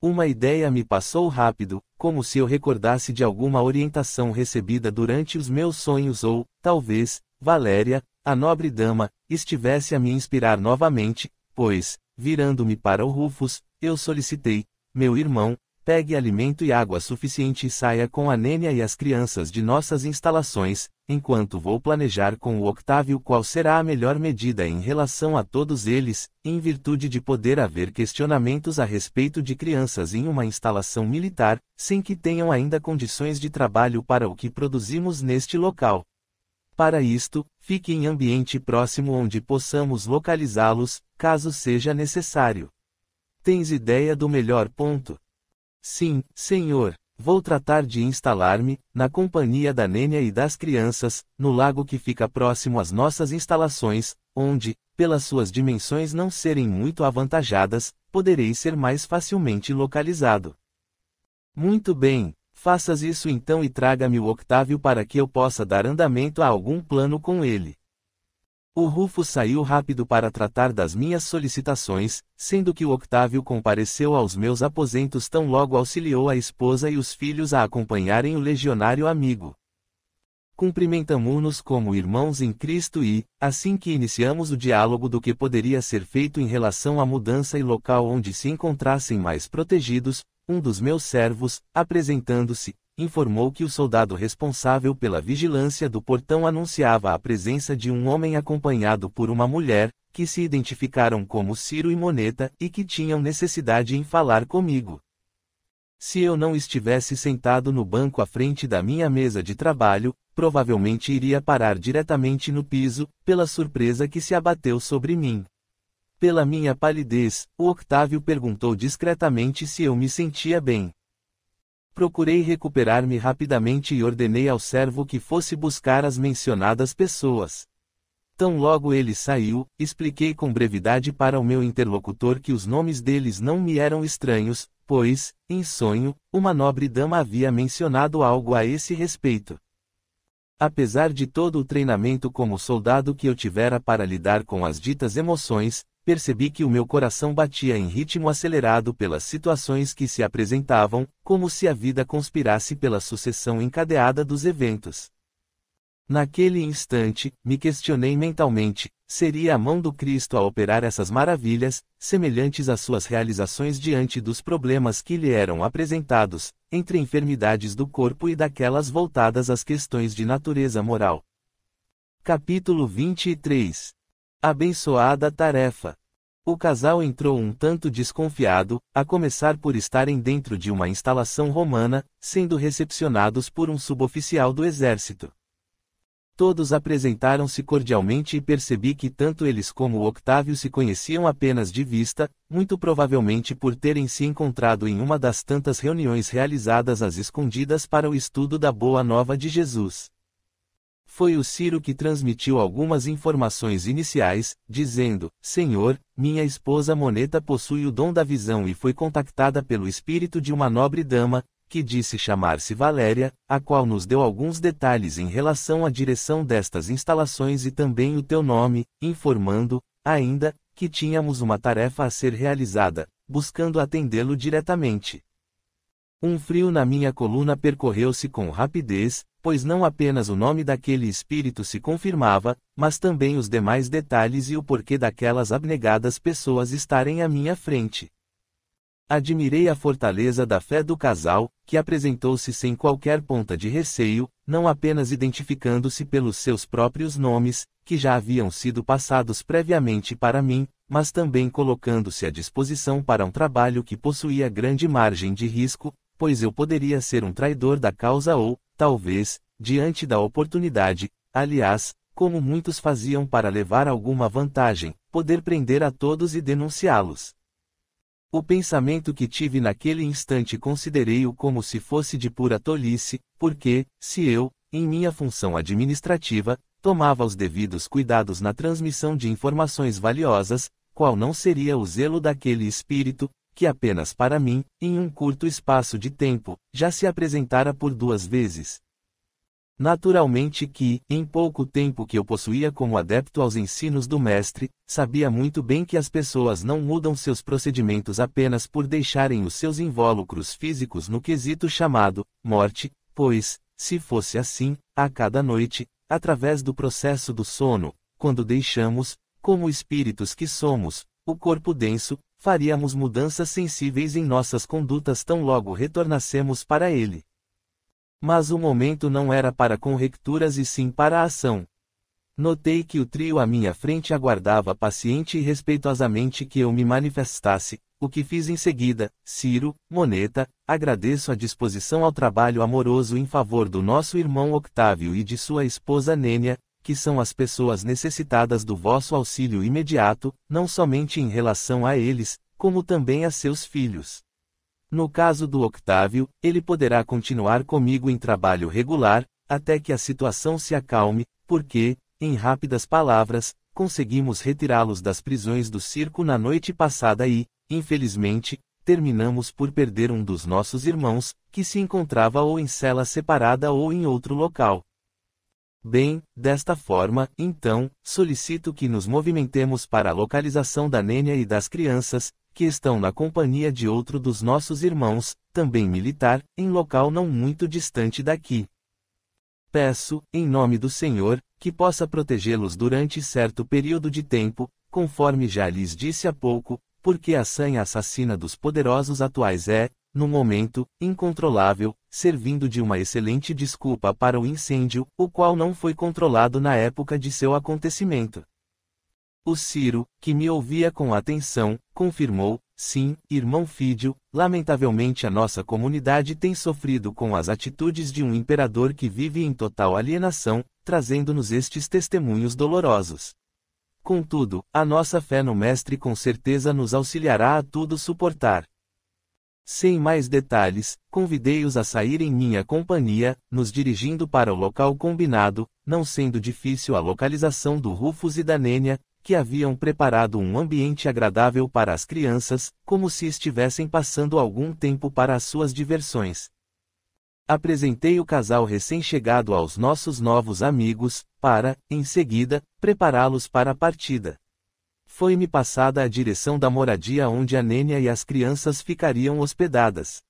Uma ideia me passou rápido, como se eu recordasse de alguma orientação recebida durante os meus sonhos ou, talvez, Valéria, a nobre dama, estivesse a me inspirar novamente, pois, virando-me para o Rufus, eu solicitei: meu irmão, pegue alimento e água suficiente e saia com a Nênia e as crianças de nossas instalações, enquanto vou planejar com o Octávio qual será a melhor medida em relação a todos eles, em virtude de poder haver questionamentos a respeito de crianças em uma instalação militar, sem que tenham ainda condições de trabalho para o que produzimos neste local. Para isto, fique em ambiente próximo onde possamos localizá-los, caso seja necessário. Tens ideia do melhor ponto? Sim, senhor. Vou tratar de instalar-me, na companhia da Nênia e das crianças, no lago que fica próximo às nossas instalações, onde, pelas suas dimensões não serem muito avantajadas, poderei ser mais facilmente localizado. Muito bem, faças isso então e traga-me o Octávio para que eu possa dar andamento a algum plano com ele. O Rufus saiu rápido para tratar das minhas solicitações, sendo que o Octávio compareceu aos meus aposentos tão logo auxiliou a esposa e os filhos a acompanharem o legionário amigo. Cumprimentamo-nos como irmãos em Cristo e, assim que iniciamos o diálogo do que poderia ser feito em relação à mudança e local onde se encontrassem mais protegidos, um dos meus servos, apresentando-se, informou que o soldado responsável pela vigilância do portão anunciava a presença de um homem acompanhado por uma mulher, que se identificaram como Ciro e Moneta e que tinham necessidade em falar comigo. Se eu não estivesse sentado no banco à frente da minha mesa de trabalho, provavelmente iria parar diretamente no piso, pela surpresa que se abateu sobre mim. Pela minha palidez, o Octávio perguntou discretamente se eu me sentia bem. Procurei recuperar-me rapidamente e ordenei ao servo que fosse buscar as mencionadas pessoas. Tão logo ele saiu, expliquei com brevidade para o meu interlocutor que os nomes deles não me eram estranhos, pois, em sonho, uma nobre dama havia mencionado algo a esse respeito. Apesar de todo o treinamento como soldado que eu tivera para lidar com as ditas emoções, percebi que o meu coração batia em ritmo acelerado pelas situações que se apresentavam, como se a vida conspirasse pela sucessão encadeada dos eventos. Naquele instante, me questionei mentalmente: seria a mão do Cristo a operar essas maravilhas, semelhantes às suas realizações diante dos problemas que lhe eram apresentados, entre enfermidades do corpo e daquelas voltadas às questões de natureza moral? Capítulo 23. Abençoada tarefa. O casal entrou um tanto desconfiado, a começar por estarem dentro de uma instalação romana, sendo recepcionados por um suboficial do exército. Todos apresentaram-se cordialmente e percebi que tanto eles como o Octávio se conheciam apenas de vista, muito provavelmente por terem se encontrado em uma das tantas reuniões realizadas às escondidas para o estudo da Boa Nova de Jesus. Foi o Ciro que transmitiu algumas informações iniciais, dizendo: Senhor, minha esposa Moneta possui o dom da visão e foi contactada pelo espírito de uma nobre dama, que disse chamar-se Valéria, a qual nos deu alguns detalhes em relação à direção destas instalações e também o teu nome, informando, ainda, que tínhamos uma tarefa a ser realizada, buscando atendê-lo diretamente. Um frio na minha coluna percorreu-se com rapidez, pois não apenas o nome daquele espírito se confirmava, mas também os demais detalhes e o porquê daquelas abnegadas pessoas estarem à minha frente. Admirei a fortaleza da fé do casal, que apresentou-se sem qualquer ponta de receio, não apenas identificando-se pelos seus próprios nomes, que já haviam sido passados previamente para mim, mas também colocando-se à disposição para um trabalho que possuía grande margem de risco, pois eu poderia ser um traidor da causa ou, talvez, diante da oportunidade, aliás, como muitos faziam para levar alguma vantagem, poder prender a todos e denunciá-los. O pensamento que tive naquele instante considerei-o como se fosse de pura tolice, porque, se eu, em minha função administrativa, tomava os devidos cuidados na transmissão de informações valiosas, qual não seria o zelo daquele espírito, que apenas para mim, em um curto espaço de tempo, já se apresentara por 2 vezes. Naturalmente que, em pouco tempo que eu possuía como adepto aos ensinos do mestre, sabia muito bem que as pessoas não mudam seus procedimentos apenas por deixarem os seus invólucros físicos no quesito chamado morte, pois, se fosse assim, a cada noite, através do processo do sono, quando deixamos, como espíritos que somos, o corpo denso, faríamos mudanças sensíveis em nossas condutas tão logo retornássemos para ele. Mas o momento não era para conjecturas e sim para a ação. Notei que o trio à minha frente aguardava paciente e respeitosamente que eu me manifestasse, o que fiz em seguida. Ciro, Moneta, agradeço a disposição ao trabalho amoroso em favor do nosso irmão Octávio e de sua esposa Nênia, que são as pessoas necessitadas do vosso auxílio imediato, não somente em relação a eles, como também a seus filhos. No caso do Octávio, ele poderá continuar comigo em trabalho regular, até que a situação se acalme, porque, em rápidas palavras, conseguimos retirá-los das prisões do circo na noite passada e, infelizmente, terminamos por perder um dos nossos irmãos, que se encontrava ou em cela separada ou em outro local. Bem, desta forma, então, solicito que nos movimentemos para a localização da Nênia e das crianças, que estão na companhia de outro dos nossos irmãos, também militar, em local não muito distante daqui. Peço, em nome do Senhor, que possa protegê-los durante certo período de tempo, conforme já lhes disse há pouco, porque a sanha assassina dos poderosos atuais é, no momento, incontrolável, servindo de uma excelente desculpa para o incêndio, o qual não foi controlado na época de seu acontecimento. O Ciro, que me ouvia com atenção, confirmou: sim, irmão Fídio, lamentavelmente a nossa comunidade tem sofrido com as atitudes de um imperador que vive em total alienação, trazendo-nos estes testemunhos dolorosos. Contudo, a nossa fé no Mestre com certeza nos auxiliará a tudo suportar. Sem mais detalhes, convidei-os a sair em minha companhia, nos dirigindo para o local combinado, não sendo difícil a localização do Rufus e da Nênia, que haviam preparado um ambiente agradável para as crianças, como se estivessem passando algum tempo para as suas diversões. Apresentei o casal recém-chegado aos nossos novos amigos, para, em seguida, prepará-los para a partida. Foi-me passada a direção da moradia onde a Nênia e as crianças ficariam hospedadas.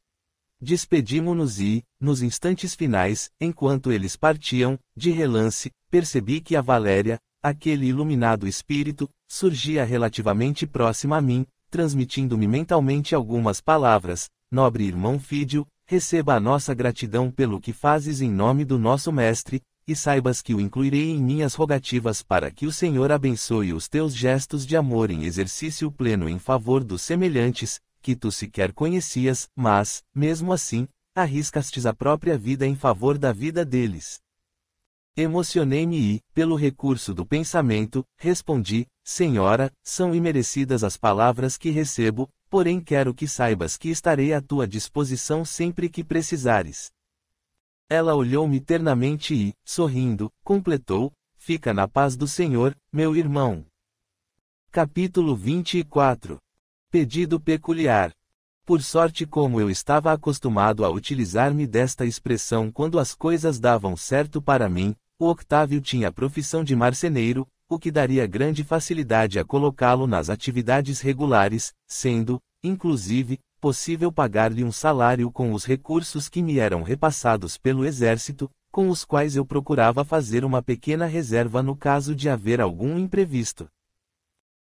Despedimo-nos e, nos instantes finais, enquanto eles partiam, de relance, percebi que a Valéria, aquele iluminado espírito, surgia relativamente próxima a mim, transmitindo-me mentalmente algumas palavras: nobre irmão Fídio, receba a nossa gratidão pelo que fazes em nome do nosso mestre, e saibas que o incluirei em minhas rogativas para que o Senhor abençoe os teus gestos de amor em exercício pleno em favor dos semelhantes, que tu sequer conhecias, mas, mesmo assim, arriscastes a própria vida em favor da vida deles. Emocionei-me e, pelo recurso do pensamento, respondi: Senhora, são imerecidas as palavras que recebo, porém quero que saibas que estarei à tua disposição sempre que precisares. Ela olhou-me ternamente e, sorrindo, completou: fica na paz do Senhor, meu irmão. Capítulo 24. Pedido peculiar. Por sorte, como eu estava acostumado a utilizar-me desta expressão quando as coisas davam certo para mim, o Octávio tinha a profissão de marceneiro, o que daria grande facilidade a colocá-lo nas atividades regulares, sendo, inclusive, possível pagar-lhe um salário com os recursos que me eram repassados pelo exército, com os quais eu procurava fazer uma pequena reserva no caso de haver algum imprevisto.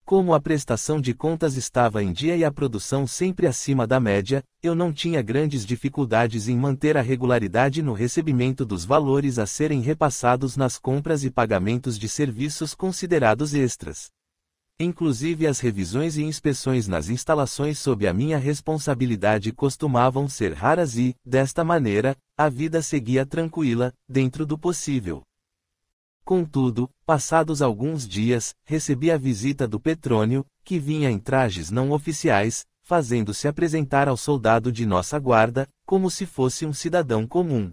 Como a prestação de contas estava em dia e a produção sempre acima da média, eu não tinha grandes dificuldades em manter a regularidade no recebimento dos valores a serem repassados nas compras e pagamentos de serviços considerados extras. Inclusive as revisões e inspeções nas instalações sob a minha responsabilidade costumavam ser raras e, desta maneira, a vida seguia tranquila, dentro do possível. Contudo, passados alguns dias, recebi a visita do Petrônio, que vinha em trajes não oficiais, fazendo-se apresentar ao soldado de nossa guarda, como se fosse um cidadão comum.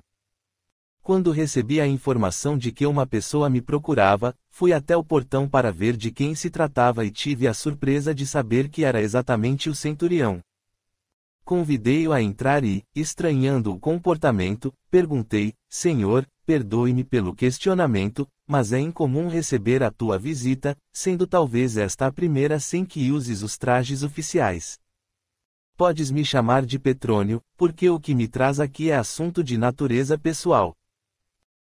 Quando recebi a informação de que uma pessoa me procurava, fui até o portão para ver de quem se tratava e tive a surpresa de saber que era exatamente o centurião. Convidei-o a entrar e, estranhando o comportamento, perguntei: Senhor, perdoe-me pelo questionamento, mas é incomum receber a tua visita, sendo talvez esta a primeira sem que uses os trajes oficiais. Podes me chamar de Petrônio, porque o que me traz aqui é assunto de natureza pessoal.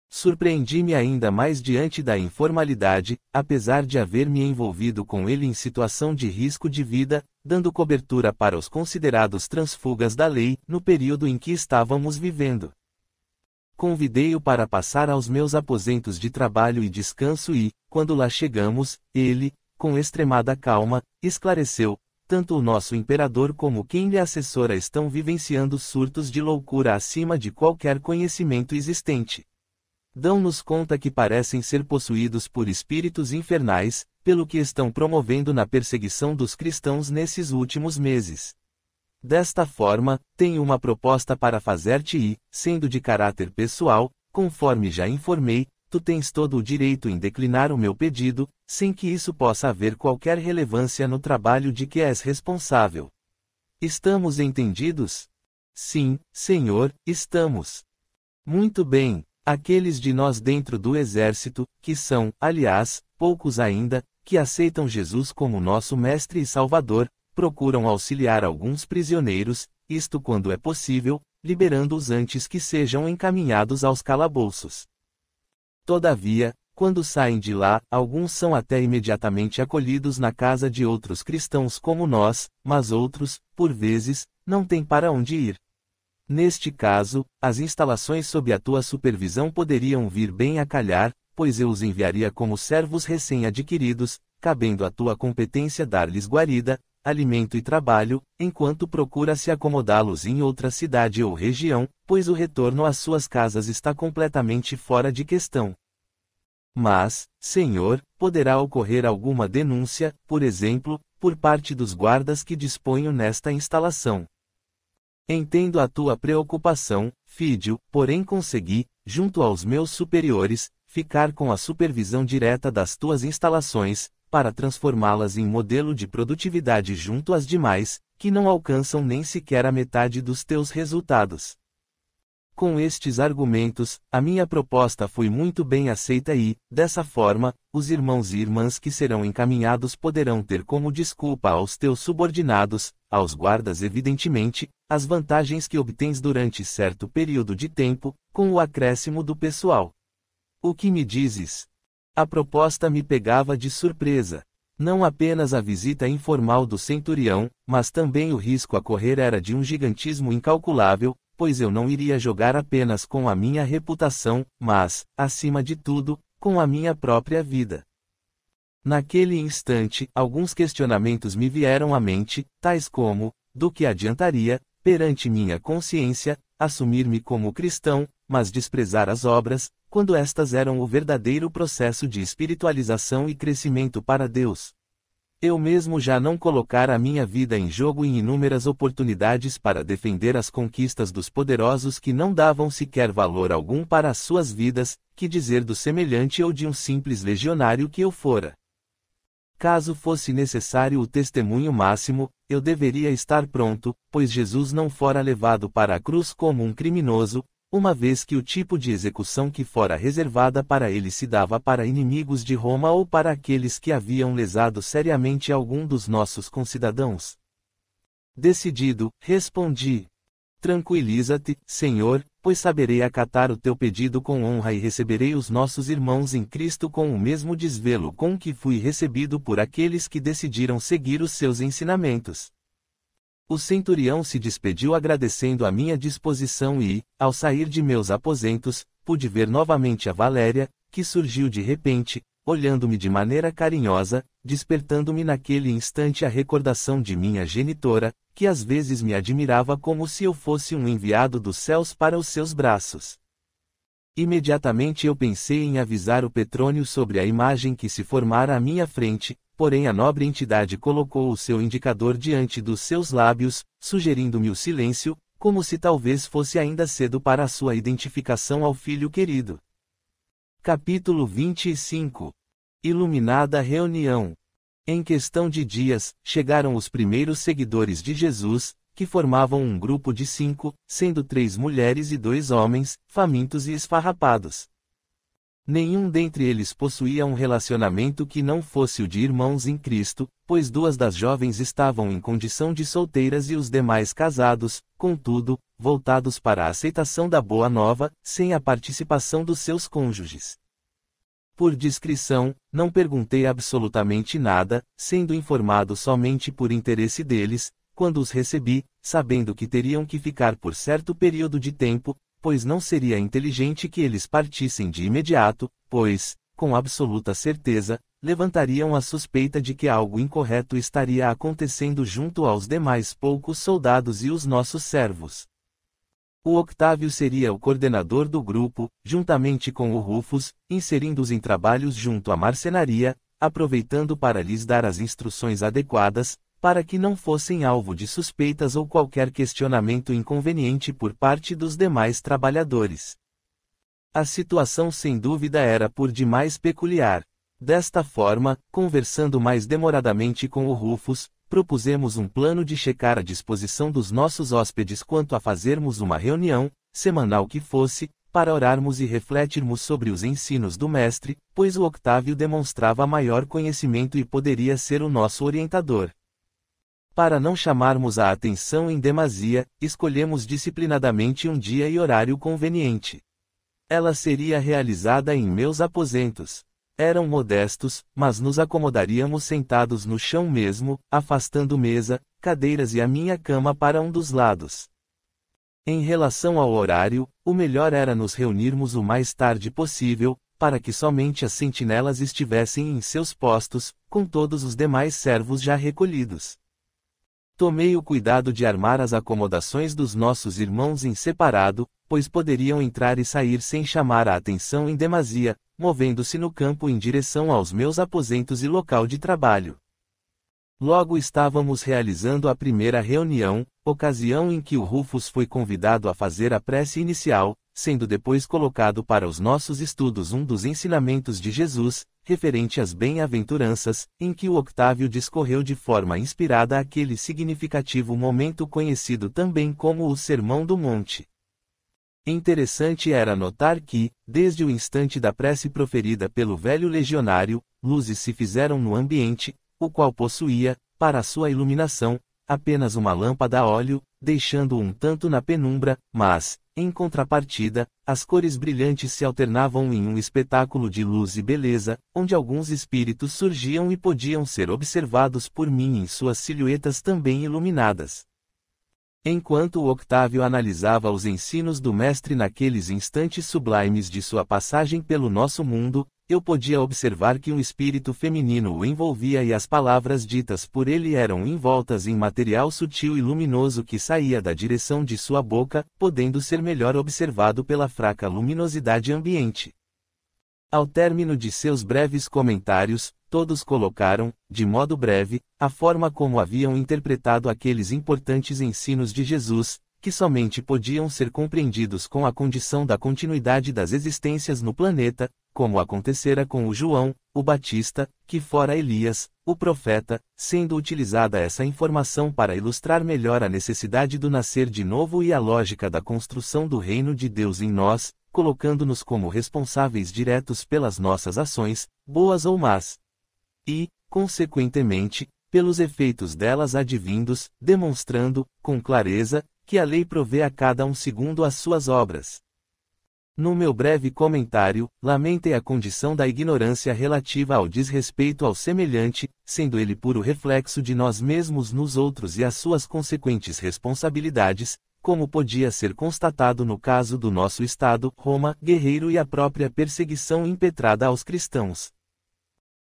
Surpreendi-me ainda mais diante da informalidade, apesar de haver me envolvido com ele em situação de risco de vida, dando cobertura para os considerados transfugas da lei, no período em que estávamos vivendo. Convidei-o para passar aos meus aposentos de trabalho e descanso e, quando lá chegamos, ele, com extremada calma, esclareceu: tanto o nosso imperador como quem lhe assessora estão vivenciando surtos de loucura acima de qualquer conhecimento existente. Dão-nos conta que parecem ser possuídos por espíritos infernais, pelo que estão promovendo na perseguição dos cristãos nesses últimos meses. Desta forma, tenho uma proposta para fazer-te e, sendo de caráter pessoal, conforme já informei, tu tens todo o direito em declinar o meu pedido, sem que isso possa haver qualquer relevância no trabalho de que és responsável. Estamos entendidos? Sim, senhor, estamos. Muito bem. Aqueles de nós dentro do exército, que são, aliás, poucos ainda, que aceitam Jesus como nosso Mestre e Salvador, procuram auxiliar alguns prisioneiros, isto quando é possível, liberando-os antes que sejam encaminhados aos calabouços. Todavia, quando saem de lá, alguns são até imediatamente acolhidos na casa de outros cristãos como nós, mas outros, por vezes, não têm para onde ir. Neste caso, as instalações sob a tua supervisão poderiam vir bem a calhar, pois eu os enviaria como servos recém-adquiridos, cabendo à tua competência dar-lhes guarida, alimento e trabalho, enquanto procura-se acomodá-los em outra cidade ou região, pois o retorno às suas casas está completamente fora de questão. Mas, senhor, poderá ocorrer alguma denúncia, por exemplo, por parte dos guardas que disponho nesta instalação. Entendo a tua preocupação, Fídio, porém consegui, junto aos meus superiores, ficar com a supervisão direta das tuas instalações, para transformá-las em modelo de produtividade junto às demais, que não alcançam nem sequer a metade dos teus resultados. Com estes argumentos, a minha proposta foi muito bem aceita e, dessa forma, os irmãos e irmãs que serão encaminhados poderão ter como desculpa aos teus subordinados, aos guardas evidentemente, as vantagens que obtens durante certo período de tempo, com o acréscimo do pessoal. O que me dizes? A proposta me pegava de surpresa. Não apenas a visita informal do centurião, mas também o risco a correr era de um gigantismo incalculável, pois eu não iria jogar apenas com a minha reputação, mas, acima de tudo, com a minha própria vida. Naquele instante, alguns questionamentos me vieram à mente, tais como: do que adiantaria, perante minha consciência, assumir-me como cristão, mas desprezar as obras, quando estas eram o verdadeiro processo de espiritualização e crescimento para Deus? Eu mesmo já não colocara a minha vida em jogo em inúmeras oportunidades para defender as conquistas dos poderosos que não davam sequer valor algum para as suas vidas, que dizer do semelhante ou de um simples legionário que eu fora. Caso fosse necessário o testemunho máximo, eu deveria estar pronto, pois Jesus não fora levado para a cruz como um criminoso, uma vez que o tipo de execução que fora reservada para ele se dava para inimigos de Roma ou para aqueles que haviam lesado seriamente algum dos nossos concidadãos. Decidido, respondi: tranquiliza-te, Senhor, pois saberei acatar o teu pedido com honra e receberei os nossos irmãos em Cristo com o mesmo desvelo com que fui recebido por aqueles que decidiram seguir os seus ensinamentos. O centurião se despediu agradecendo a minha disposição e, ao sair de meus aposentos, pude ver novamente a Valéria, que surgiu de repente, olhando-me de maneira carinhosa, despertando-me naquele instante a recordação de minha genitora, que às vezes me admirava como se eu fosse um enviado dos céus para os seus braços. Imediatamente eu pensei em avisar o Petrônio sobre a imagem que se formara à minha frente, porém a nobre entidade colocou o seu indicador diante dos seus lábios, sugerindo-me o silêncio, como se talvez fosse ainda cedo para a sua identificação ao filho querido. Capítulo 25. Iluminada reunião. Em questão de dias, chegaram os primeiros seguidores de Jesus, que formavam um grupo de 5, sendo 3 mulheres e 2 homens, famintos e esfarrapados. Nenhum dentre eles possuía um relacionamento que não fosse o de irmãos em Cristo, pois 2 das jovens estavam em condição de solteiras e os demais casados, contudo, voltados para a aceitação da Boa Nova, sem a participação dos seus cônjuges. Por discrição, não perguntei absolutamente nada, sendo informado somente por interesse deles, quando os recebi, sabendo que teriam que ficar por certo período de tempo, pois não seria inteligente que eles partissem de imediato, pois, com absoluta certeza, levantariam a suspeita de que algo incorreto estaria acontecendo junto aos demais poucos soldados e os nossos servos. O Octávio seria o coordenador do grupo, juntamente com o Rufus, inserindo-os em trabalhos junto à marcenaria, aproveitando para lhes dar as instruções adequadas, para que não fossem alvo de suspeitas ou qualquer questionamento inconveniente por parte dos demais trabalhadores. A situação sem dúvida era por demais peculiar. Desta forma, conversando mais demoradamente com o Rufus, propusemos um plano de checar a disposição dos nossos hóspedes quanto a fazermos uma reunião, semanal que fosse, para orarmos e refletirmos sobre os ensinos do Mestre, pois o Octávio demonstrava maior conhecimento e poderia ser o nosso orientador. Para não chamarmos a atenção em demasia, escolhemos disciplinadamente um dia e horário conveniente. Ela seria realizada em meus aposentos. Eram modestos, mas nos acomodaríamos sentados no chão mesmo, afastando mesa, cadeiras e a minha cama para um dos lados. Em relação ao horário, o melhor era nos reunirmos o mais tarde possível, para que somente as sentinelas estivessem em seus postos, com todos os demais servos já recolhidos. Tomei o cuidado de armar as acomodações dos nossos irmãos em separado, pois poderiam entrar e sair sem chamar a atenção em demasia, movendo-se no campo em direção aos meus aposentos e local de trabalho. Logo estávamos realizando a primeira reunião, ocasião em que o Rufus foi convidado a fazer a prece inicial, sendo depois colocado para os nossos estudos um dos ensinamentos de Jesus, referente às bem-aventuranças, em que o Octávio discorreu de forma inspirada aquele significativo momento conhecido também como o Sermão do Monte. Interessante era notar que, desde o instante da prece proferida pelo velho legionário, luzes se fizeram no ambiente, o qual possuía, para sua iluminação, apenas uma lâmpada a óleo, deixando-o um tanto na penumbra, mas, em contrapartida, as cores brilhantes se alternavam em um espetáculo de luz e beleza, onde alguns espíritos surgiam e podiam ser observados por mim em suas silhuetas também iluminadas. Enquanto o Octávio analisava os ensinos do Mestre naqueles instantes sublimes de sua passagem pelo nosso mundo, eu podia observar que um espírito feminino o envolvia e as palavras ditas por ele eram envoltas em material sutil e luminoso que saía da direção de sua boca, podendo ser melhor observado pela fraca luminosidade ambiente. Ao término de seus breves comentários, todos colocaram, de modo breve, a forma como haviam interpretado aqueles importantes ensinos de Jesus, que somente podiam ser compreendidos com a condição da continuidade das existências no planeta, como acontecera com o João, o Batista, que fora Elias, o profeta, sendo utilizada essa informação para ilustrar melhor a necessidade do nascer de novo e a lógica da construção do reino de Deus em nós, colocando-nos como responsáveis diretos pelas nossas ações, boas ou más. E, consequentemente, pelos efeitos delas advindos, demonstrando, com clareza, que a lei provê a cada um segundo as suas obras. No meu breve comentário, lamentei a condição da ignorância relativa ao desrespeito ao semelhante, sendo ele puro reflexo de nós mesmos nos outros e as suas consequentes responsabilidades, como podia ser constatado no caso do nosso Estado, Roma, guerreiro e a própria perseguição impetrada aos cristãos.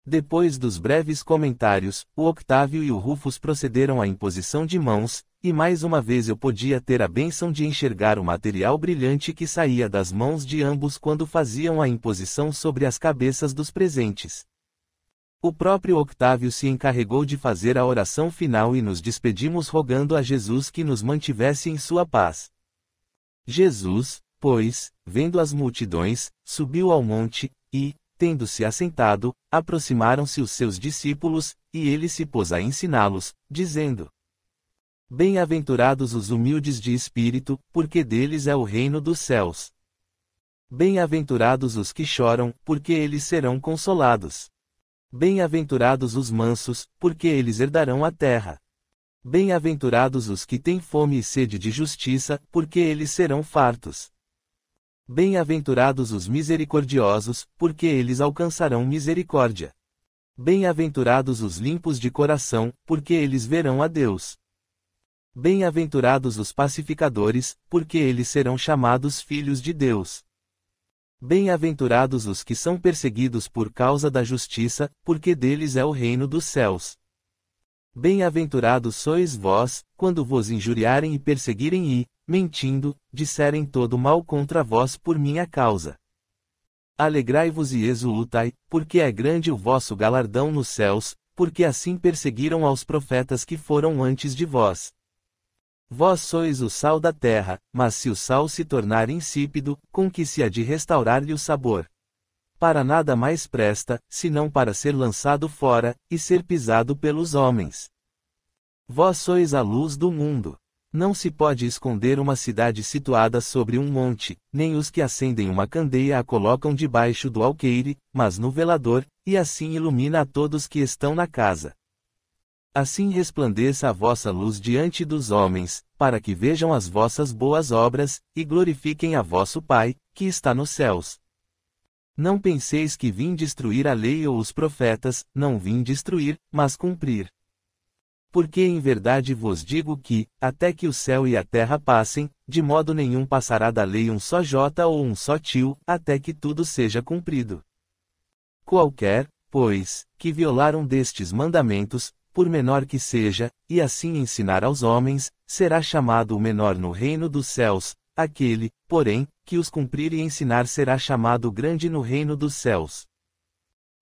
Depois dos breves comentários, o Octávio e o Rufus procederam à imposição de mãos, e mais uma vez eu podia ter a bênção de enxergar o material brilhante que saía das mãos de ambos quando faziam a imposição sobre as cabeças dos presentes. O próprio Octávio se encarregou de fazer a oração final e nos despedimos rogando a Jesus que nos mantivesse em sua paz. Jesus, pois, vendo as multidões, subiu ao monte, e, tendo-se assentado, aproximaram-se os seus discípulos, e ele se pôs a ensiná-los, dizendo: Bem-aventurados os humildes de espírito, porque deles é o reino dos céus. Bem-aventurados os que choram, porque eles serão consolados. Bem-aventurados os mansos, porque eles herdarão a terra. Bem-aventurados os que têm fome e sede de justiça, porque eles serão fartos. Bem-aventurados os misericordiosos, porque eles alcançarão misericórdia. Bem-aventurados os limpos de coração, porque eles verão a Deus. Bem-aventurados os pacificadores, porque eles serão chamados filhos de Deus. Bem-aventurados os que são perseguidos por causa da justiça, porque deles é o reino dos céus. Bem-aventurados sois vós, quando vos injuriarem e perseguirem e, mentindo, disserem todo mal contra vós por minha causa. Alegrai-vos e exultai, porque é grande o vosso galardão nos céus, porque assim perseguiram aos profetas que foram antes de vós. Vós sois o sal da terra, mas se o sal se tornar insípido, com que se há de restaurar-lhe o sabor? Para nada mais presta, senão para ser lançado fora, e ser pisado pelos homens. Vós sois a luz do mundo. Não se pode esconder uma cidade situada sobre um monte, nem os que acendem uma candeia a colocam debaixo do alqueire, mas no velador, e assim ilumina a todos que estão na casa. Assim resplandeça a vossa luz diante dos homens, para que vejam as vossas boas obras, e glorifiquem a vosso Pai, que está nos céus. Não penseis que vim destruir a lei ou os profetas, não vim destruir, mas cumprir. Porque em verdade vos digo que, até que o céu e a terra passem, de modo nenhum passará da lei um só jota ou um só tio, até que tudo seja cumprido. Qualquer, pois, que violar um destes mandamentos, por menor que seja, e assim ensinar aos homens, será chamado o menor no reino dos céus, aquele, porém, que os cumprir e ensinar será chamado grande no reino dos céus.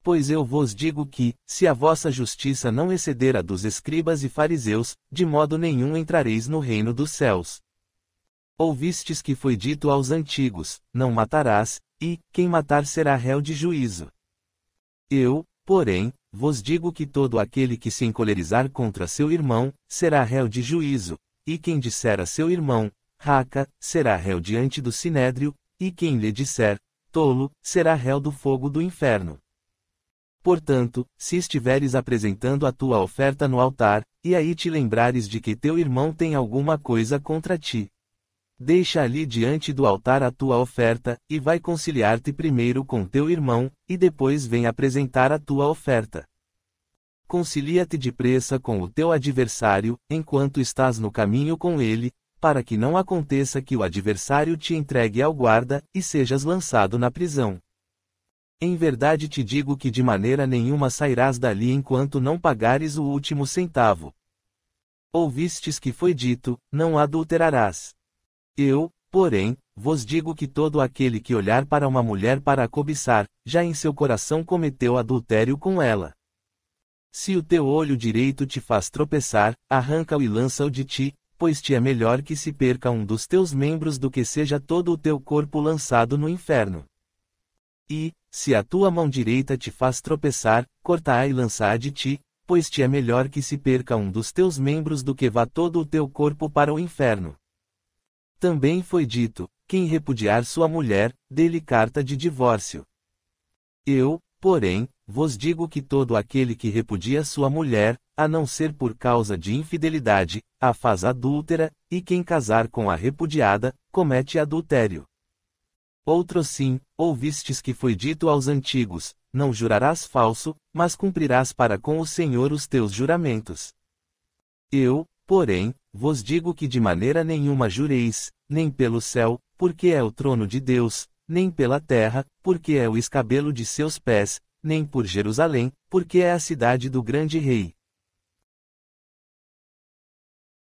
Pois eu vos digo que, se a vossa justiça não exceder a dos escribas e fariseus, de modo nenhum entrareis no reino dos céus. Ouvistes que foi dito aos antigos, não matarás, e, quem matar será réu de juízo. Eu, porém, vos digo que todo aquele que se encolerizar contra seu irmão, será réu de juízo, e quem disser a seu irmão, raca, será réu diante do sinédrio, e quem lhe disser, tolo, será réu do fogo do inferno. Portanto, se estiveres apresentando a tua oferta no altar, e aí te lembrares de que teu irmão tem alguma coisa contra ti, deixa ali diante do altar a tua oferta, e vai conciliar-te primeiro com teu irmão, e depois vem apresentar a tua oferta. Concilia-te depressa com o teu adversário, enquanto estás no caminho com ele, para que não aconteça que o adversário te entregue ao guarda, e sejas lançado na prisão. Em verdade te digo que de maneira nenhuma sairás dali enquanto não pagares o último centavo. Ouvistes que foi dito, não adulterarás. Eu, porém, vos digo que todo aquele que olhar para uma mulher para a cobiçar, já em seu coração cometeu adultério com ela. Se o teu olho direito te faz tropeçar, arranca-o e lança-o de ti, pois te é melhor que se perca um dos teus membros do que seja todo o teu corpo lançado no inferno. E, se a tua mão direita te faz tropeçar, corta-a e lança-a de ti, pois te é melhor que se perca um dos teus membros do que vá todo o teu corpo para o inferno. Também foi dito, quem repudiar sua mulher, dê-lhe carta de divórcio. Eu, porém, vos digo que todo aquele que repudia sua mulher, a não ser por causa de infidelidade, a faz adúltera, e quem casar com a repudiada, comete adultério. Outro sim, ouvistes que foi dito aos antigos, não jurarás falso, mas cumprirás para com o Senhor os teus juramentos. Eu, porém, vos digo que de maneira nenhuma jureis, nem pelo céu, porque é o trono de Deus, nem pela terra, porque é o escabelo de seus pés, nem por Jerusalém, porque é a cidade do grande rei.